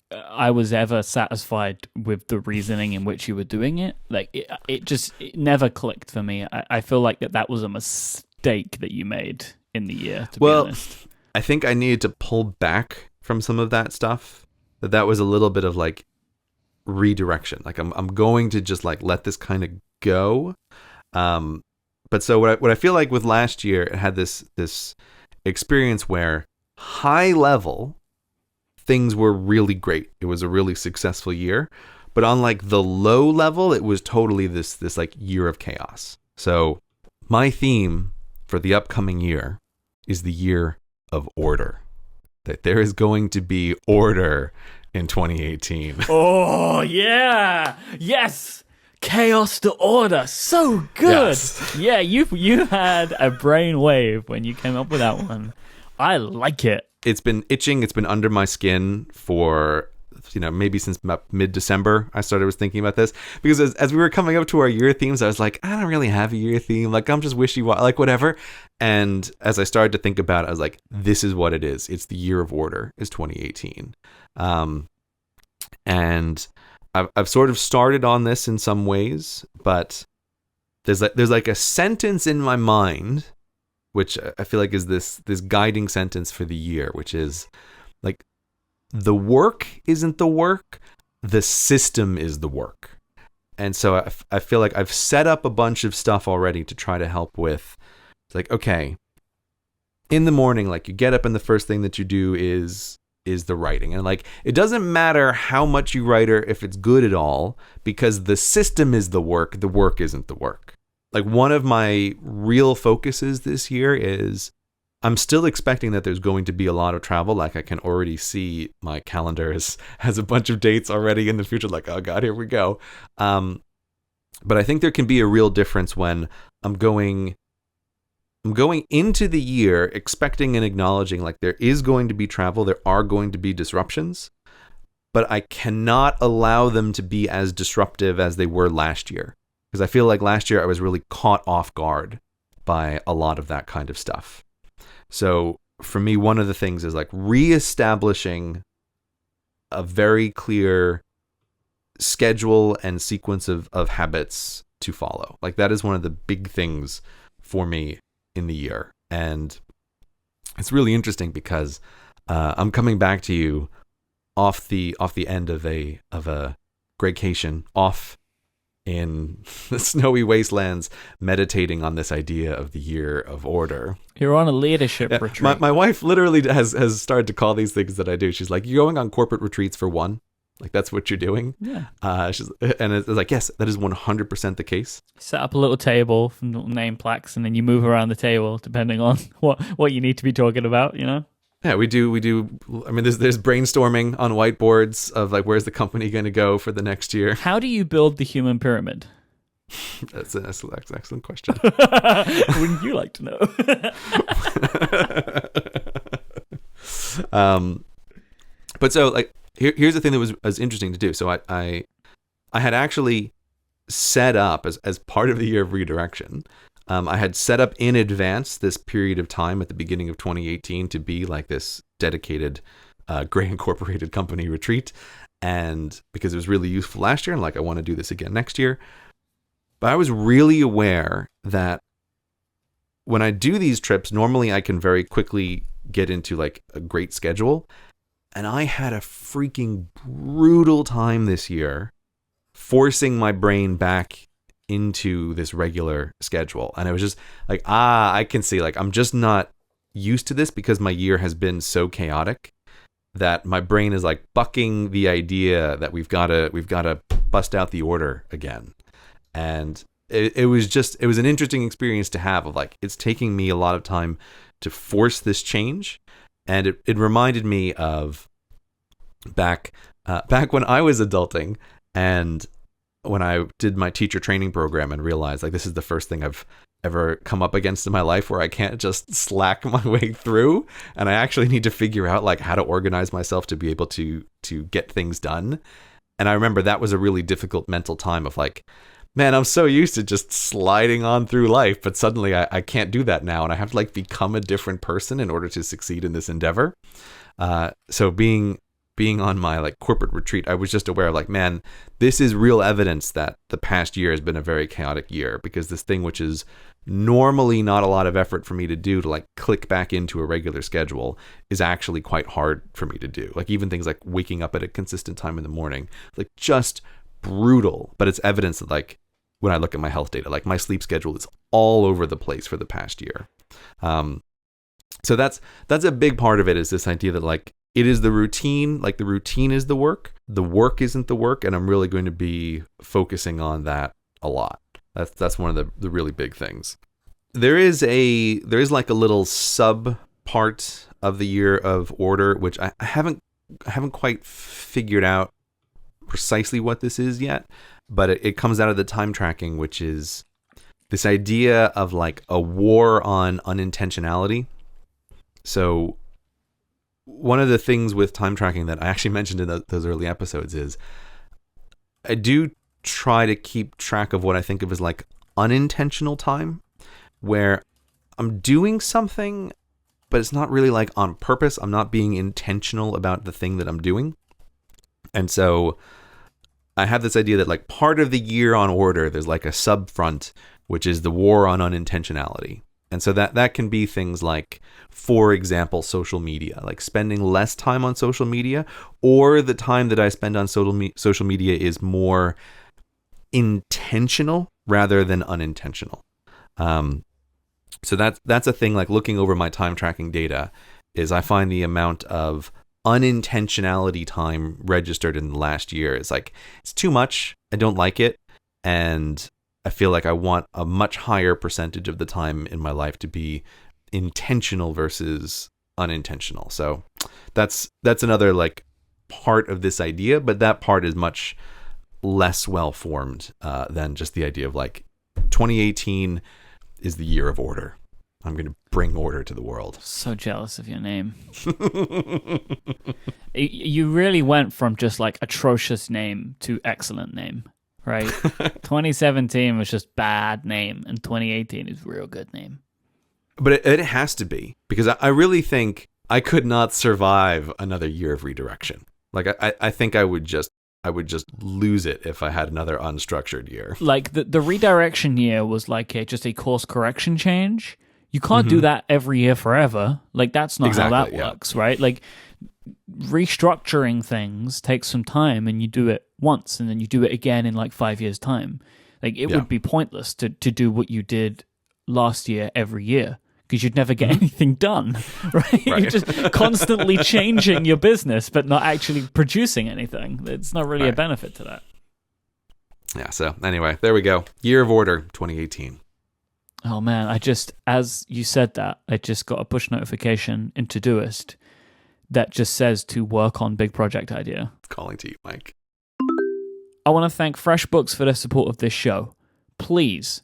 I was ever satisfied with the reasoning in which you were doing it. Like, it never clicked for me. I feel like that was a mistake that you made in the year, to be honest. I think I needed to pull back from some of that stuff. That was a little bit of like redirection. Like I'm going to just like let this kind of go. But so what I feel like with last year, it had this experience where high level things were really great. It was a really successful year, but on like the low level, it was totally this like year of chaos. So my theme for the upcoming year is the year of order. That there is going to be order in 2018. Oh, yeah. Yes. Chaos to order. So good. Yes. Yeah, you had a brainwave when you came up with that one. I like it. It's been itching. It's been under my skin for, maybe since mid-December, I was thinking about this. Because as we were coming up to our year themes, I was like, I don't really have a year theme. Like, I'm just wishy-washy, like whatever. And as I started to think about it, I was like, this is what it is. It's the year of order, is 2018. And I've sort of started on this in some ways, but there's like a sentence in my mind, which I feel like is this guiding sentence for the year, which is like, the work isn't the work, the system is the work. And so I feel like I've set up a bunch of stuff already to try to help with. It's like, okay, in the morning, like you get up and the first thing that you do is the writing. And like, it doesn't matter how much you write or if it's good at all, because the system is the work isn't the work. Like, one of my real focuses this year is I'm still expecting that there's going to be a lot of travel. Like, I can already see my calendar has a bunch of dates already in the future. Like, oh God, here we go. But I think there can be a real difference when I'm going into the year expecting and acknowledging like there is going to be travel, there are going to be disruptions, but I cannot allow them to be as disruptive as they were last year. Because I feel like last year I was really caught off guard by a lot of that kind of stuff. So for me, one of the things is like reestablishing a very clear schedule and sequence of habits to follow. Like, that is one of the big things for me in the year. And it's really interesting because I'm coming back to you off the end of a Gregcation, off in the snowy wastelands, meditating on this idea of the year of order. You're on a leadership retreat. My wife literally has started to call these things that I do. She's like, you're going on corporate retreats for one. Like, that's what you're doing. Yeah. And it's like, yes, that is 100% the case. Set up a little table, little name plaques, and then you move around the table depending on what you need to be talking about, Yeah, we do. I mean, there's brainstorming on whiteboards of like, where's the company going to go for the next year? How do you build the human pyramid? That's an excellent question. Wouldn't you like to know? But so like, here's the thing that was interesting to do. So I had actually set up as part of the Year of Redirection. I had set up in advance this period of time at the beginning of 2018 to be like this dedicated Gray Incorporated company retreat. And because it was really useful last year, and like, I want to do this again next year. But I was really aware that when I do these trips, normally I can very quickly get into like a great schedule. And I had a freaking brutal time this year forcing my brain back into this regular schedule. And it was just like, I can see, like, I'm just not used to this because my year has been so chaotic that my brain is like bucking the idea that we've got to bust out the order again. And it was an interesting experience to have of like, it's taking me a lot of time to force this change. And it reminded me of back when I was adulting and when I did my teacher training program and realized like, this is the first thing I've ever come up against in my life where I can't just slack my way through, and I actually need to figure out like how to organize myself to be able to get things done. And I remember that was a really difficult mental time of like, man, I'm so used to just sliding on through life, but suddenly I can't do that now, and I have to like become a different person in order to succeed in this endeavor. So being on my like corporate retreat, I was just aware of like, man, this is real evidence that the past year has been a very chaotic year, because this thing which is normally not a lot of effort for me to do to like click back into a regular schedule is actually quite hard for me to do. Like even things like waking up at a consistent time in the morning, like just brutal. But it's evidence that like when I look at my health data, like my sleep schedule is all over the place for the past year. So that's a big part of it, is this idea that like it is the routine, like the routine is the work isn't the work, and I'm really going to be focusing on that a lot. That's one of the really big things. There is like a little sub part of the Year of Order, which I haven't quite figured out precisely what this is yet, but it comes out of the time tracking, which is this idea of like a war on unintentionality. So one of the things with time tracking that I actually mentioned in those early episodes is I do try to keep track of what I think of as like unintentional time, where I'm doing something, but it's not really like on purpose. I'm not being intentional about the thing that I'm doing. And so I have this idea that like part of the year on order, there's like a subfront, which is the war on unintentionality. And so that can be things like, for example, social media, like spending less time on social media, or the time that I spend on social media is more intentional rather than unintentional. So that's a thing, like looking over my time tracking data, is I find the amount of unintentionality time registered in the last year is like, it's too much. I don't like it. And I feel like I want a much higher percentage of the time in my life to be intentional versus unintentional. So that's another like part of this idea, but that part is much less well formed than just the idea of like 2018 is the Year of Order. I'm going to bring order to the world. So jealous of your name. You really went from just like atrocious name to excellent name, right? 2017 was just bad name, and 2018 is real good name. But it has to be, because I really think I could not survive another Year of Redirection. Like I think I would just lose it if I had another unstructured year. Like the redirection year was like just a course correction change. You can't do that every year forever. Like that's not how that works, right? Like restructuring things takes some time, and you do it once and then you do it again in like 5 years' time. Like it would be pointless to do what you did last year every year, because you'd never get anything done, right? You're just constantly changing your business, but not actually producing anything. It's not really a benefit to that. Yeah, so anyway, there we go. Year of Order 2018. Oh man, as you said that, I just got a push notification in Todoist that just says to work on big project idea. It's calling to you, Myke. I want to thank FreshBooks for their support of this show. Please,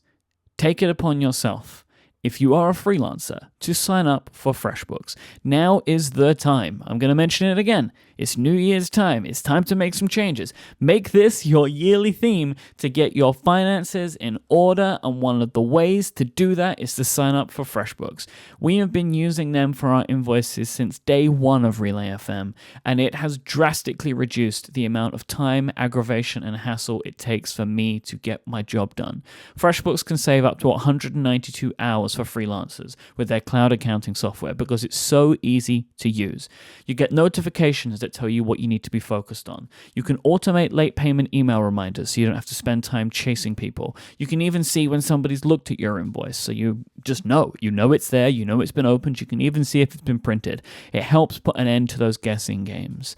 take it upon yourself, if you are a freelancer, to sign up for FreshBooks. Now is the time. I'm going to mention it again. It's New Year's time. It's time to make some changes. Make this your yearly theme to get your finances in order, and one of the ways to do that is to sign up for FreshBooks. We have been using them for our invoices since day one of Relay FM, and it has drastically reduced the amount of time, aggravation, and hassle it takes for me to get my job done. FreshBooks can save up to 192 hours for freelancers with their cloud accounting software because it's so easy to use. You get notifications that tell you what you need to be focused on. You can automate late payment email reminders so you don't have to spend time chasing people. You can even see when somebody's looked at your invoice, so you just know. You know it's there, you know it's been opened, you can even see if it's been printed. It helps put an end to those guessing games.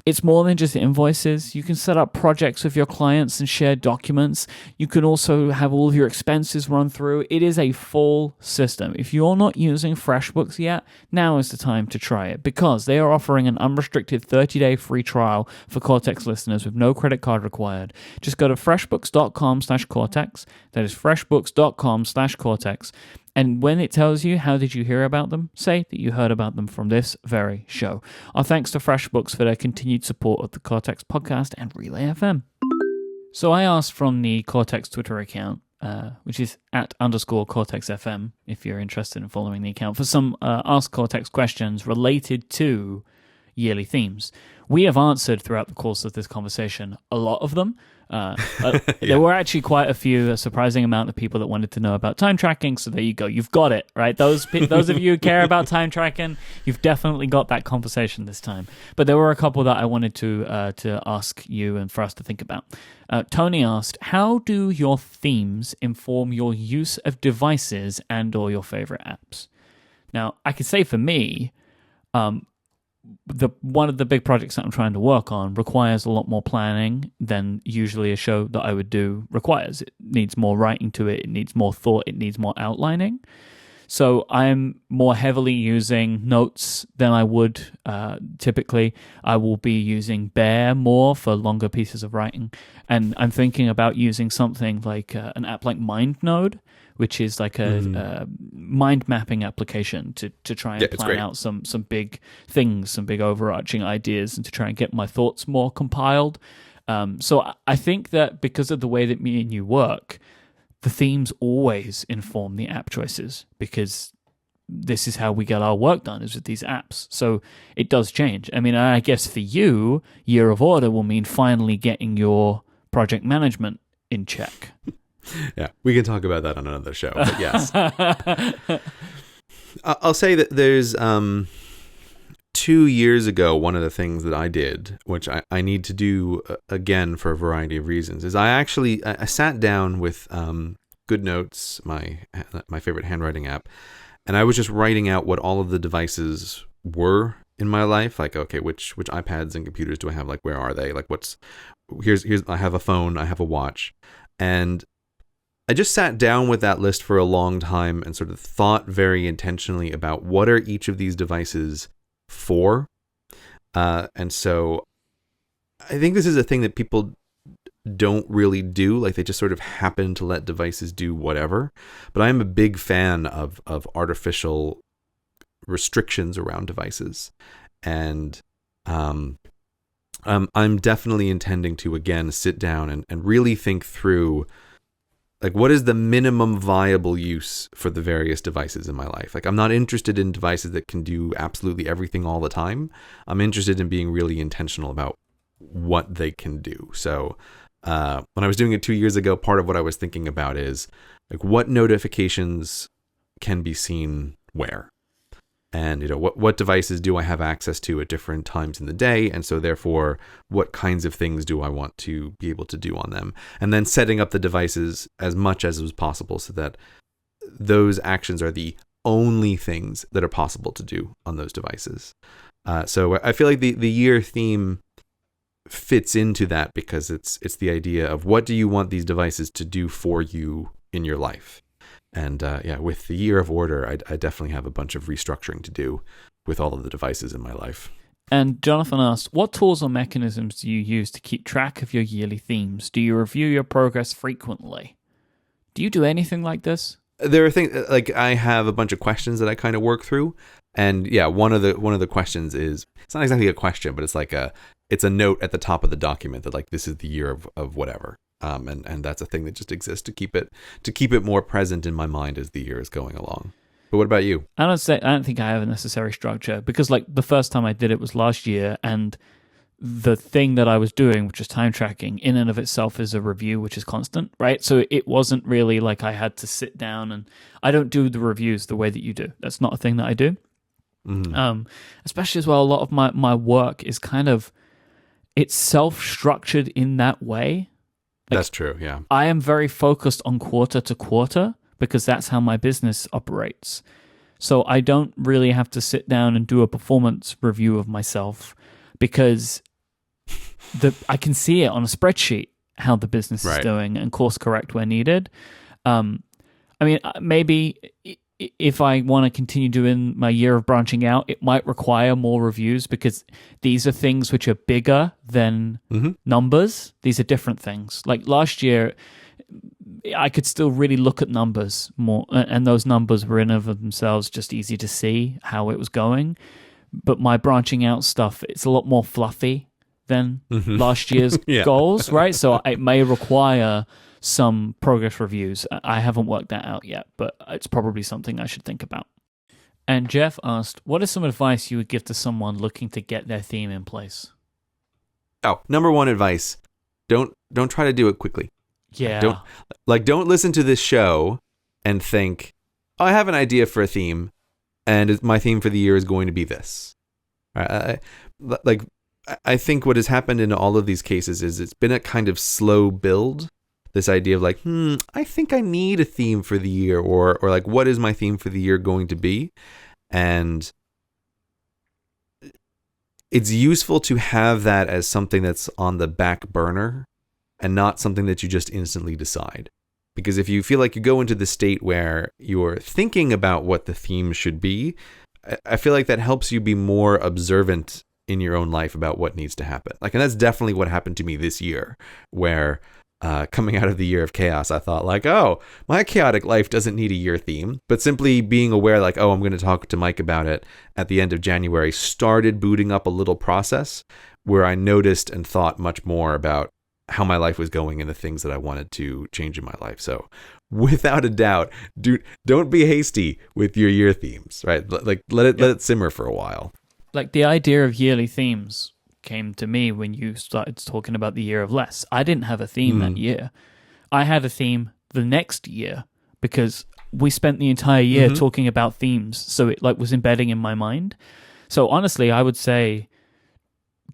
It's more than just invoices. You can set up projects with your clients and share documents. You can also have all of your expenses run through. It is a full system. If you're not using FreshBooks yet, now is the time to try it because they are offering an unrestricted 30-day free trial for Cortex listeners with no credit card required. Just go to freshbooks.com/Cortex. That is freshbooks.com/Cortex. And when it tells you how did you hear about them, say that you heard about them from this very show. Our thanks to FreshBooks for their continued support of the Cortex podcast and Relay FM. So I asked from the Cortex Twitter account, which is @_CortexFM, if you're interested in following the account, for some Ask Cortex questions related to yearly themes. We have answered throughout the course of this conversation a lot of them. There were actually quite a few, a surprising amount of people that wanted to know about time tracking. So there you go. You've got it, right? Those of you who care about time tracking, you've definitely got that conversation this time. But there were a couple that I wanted to ask you and for us to think about. Tony asked, how do your themes inform your use of devices and or your favorite apps? Now, I can say for me, one of the big projects that I'm trying to work on requires a lot more planning than usually a show that I would do requires. It needs more writing to it. It needs more thought. It needs more outlining. So I'm more heavily using notes than I would typically. I will be using Bear more for longer pieces of writing. And I'm thinking about using something like an app like MindNode, which is like a mind mapping application to try and plan out some big things, some big overarching ideas, and to try and get my thoughts more compiled. So I think that because of the way that me and you work, the themes always inform the app choices because this is how we get our work done, is with these apps. So it does change. I mean, I guess for you, Year of Order will mean finally getting your project management in check. Yeah, we can talk about that on another show, but yes. I'll say that there's 2 years ago, one of the things that I did, which I need to do again for a variety of reasons, is I sat down with GoodNotes, my favorite handwriting app, and I was just writing out what all of the devices were in my life. Like, okay, which iPads and computers do I have? Like, where are they? Like, here's I have a phone, I have a watch, and I just sat down with that list for a long time and sort of thought very intentionally about what are each of these devices for. And so I think this is a thing that people don't really do. Like, they just sort of happen to let devices do whatever. But I am a big fan of artificial restrictions around devices. And I'm definitely intending to, again, sit down and really think through, like, what is the minimum viable use for the various devices in my life? Like, I'm not interested in devices that can do absolutely everything all the time. I'm interested in being really intentional about what they can do. So when I was doing it 2 years ago, part of what I was thinking about is, like, what notifications can be seen where? And, you know, what devices do I have access to at different times in the day? And so therefore, what kinds of things do I want to be able to do on them? And then setting up the devices as much as was possible so that those actions are the only things that are possible to do on those devices. So I feel like the year theme fits into that because it's the idea of what do you want these devices to do for you in your life? And with the Year of Order, I definitely have a bunch of restructuring to do with all of the devices in my life. And Jonathan asked, what tools or mechanisms do you use to keep track of your yearly themes? Do you review your progress frequently? Do you do anything like this? There are things, like, I have a bunch of questions that I kind of work through. And yeah, one of the questions is, it's not exactly a question, but it's a note at the top of the document that, like, this is the year of whatever. And that's a thing that just exists to keep it more present in my mind as the year is going along. But what about you? I don't think I have a necessary structure because, like, the first time I did it was last year, and the thing that I was doing, which is time tracking, in and of itself is a review, which is constant, right? So it wasn't really like I had to sit down, and I don't do the reviews the way that you do. That's not a thing that I do. Mm-hmm. Especially as well, a lot of my work is kind of, it's self-structured in that way. Like, that's true, yeah. I am very focused on quarter to quarter because that's how my business operates. So I don't really have to sit down and do a performance review of myself because I can see it on a spreadsheet how the business is doing and course correct where needed. I mean, maybe if I want to continue doing my year of branching out, it might require more reviews because these are things which are bigger than numbers. These are different things. Like last year, I could still really look at numbers more, and those numbers were in of themselves just easy to see how it was going. But my branching out stuff, it's a lot more fluffy than last year's goals, right? So it may require some progress reviews. I haven't worked that out yet, but it's probably something I should think about. And Jeff asked, what is some advice you would give to someone looking to get their theme in place? Oh, number one advice, don't try to do it quickly. Yeah. Don't listen to this show and think, oh, I have an idea for a theme and my theme for the year is going to be this. I think what has happened in all of these cases is it's been a kind of slow build. This idea of like, I think I need a theme for the year, or like, what is my theme for the year going to be? And it's useful to have that as something that's on the back burner and not something that you just instantly decide. Because if you feel like you go into the state where you're thinking about what the theme should be, I feel like that helps you be more observant in your own life about what needs to happen. Like, and that's definitely what happened to me this year, where coming out of the year of chaos, I thought like, oh, my chaotic life doesn't need a year theme, but simply being aware like, oh, I'm going to talk to Myke about it at the end of January started booting up a little process where I noticed and thought much more about how my life was going and the things that I wanted to change in my life. So without a doubt, don't be hasty with your year themes, right? Like let it simmer for a while. Like the idea of yearly themes came to me when you started talking about the year of less. I didn't have a theme that year. I had a theme the next year because we spent the entire year talking about themes, so it like was embedding in my mind. So honestly, I would say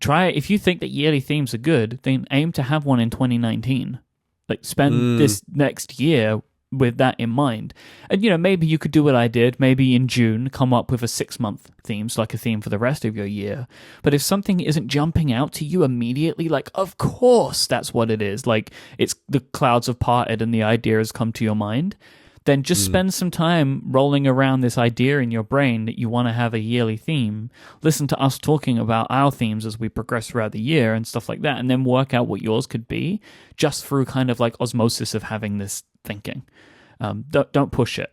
try it. If you think that yearly themes are good, then aim to have one in 2019. Like spend this next year with that in mind. And, you know, maybe you could do what I did, maybe in June, come up with a 6-month theme, so like a theme for the rest of your year. But if something isn't jumping out to you immediately, like, of course that's what it is. Like, it's the clouds have parted and the idea has come to your mind. Then just spend some time rolling around this idea in your brain that you want to have a yearly theme. Listen to us talking about our themes as we progress throughout the year and stuff like that, and then work out what yours could be just through kind of like osmosis of having this thinking. Don't push it.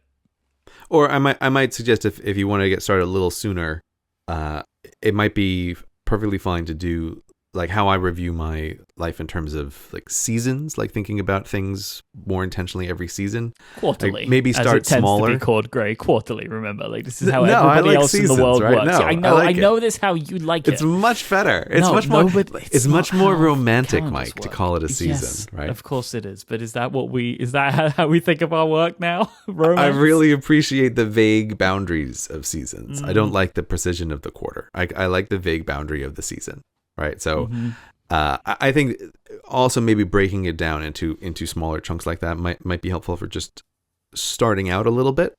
Or I might suggest if you want to get started a little sooner, it might be perfectly fine to do like how I review my life in terms of like seasons, like thinking about things more intentionally every season. Quarterly. Like maybe start as it tends smaller. To be called Gray. Quarterly, remember? Like this is how No, everybody like else seasons, in the world right? works. No, Yeah, I like know this how you like it. It's much better. It's much more. It's much more romantic, Myke, to call it a season, yes, right? Of course it is. But is that how we think of our work now? Romance? I really appreciate the vague boundaries of seasons. I don't like the precision of the quarter. I like the vague boundary of the season, right? So. I think also maybe breaking it down into smaller chunks like that might be helpful for just starting out a little bit.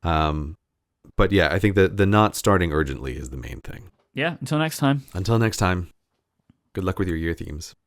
But yeah, I think that the not starting urgently is the main thing. Yeah, until next time. Until next time, good luck with your year themes.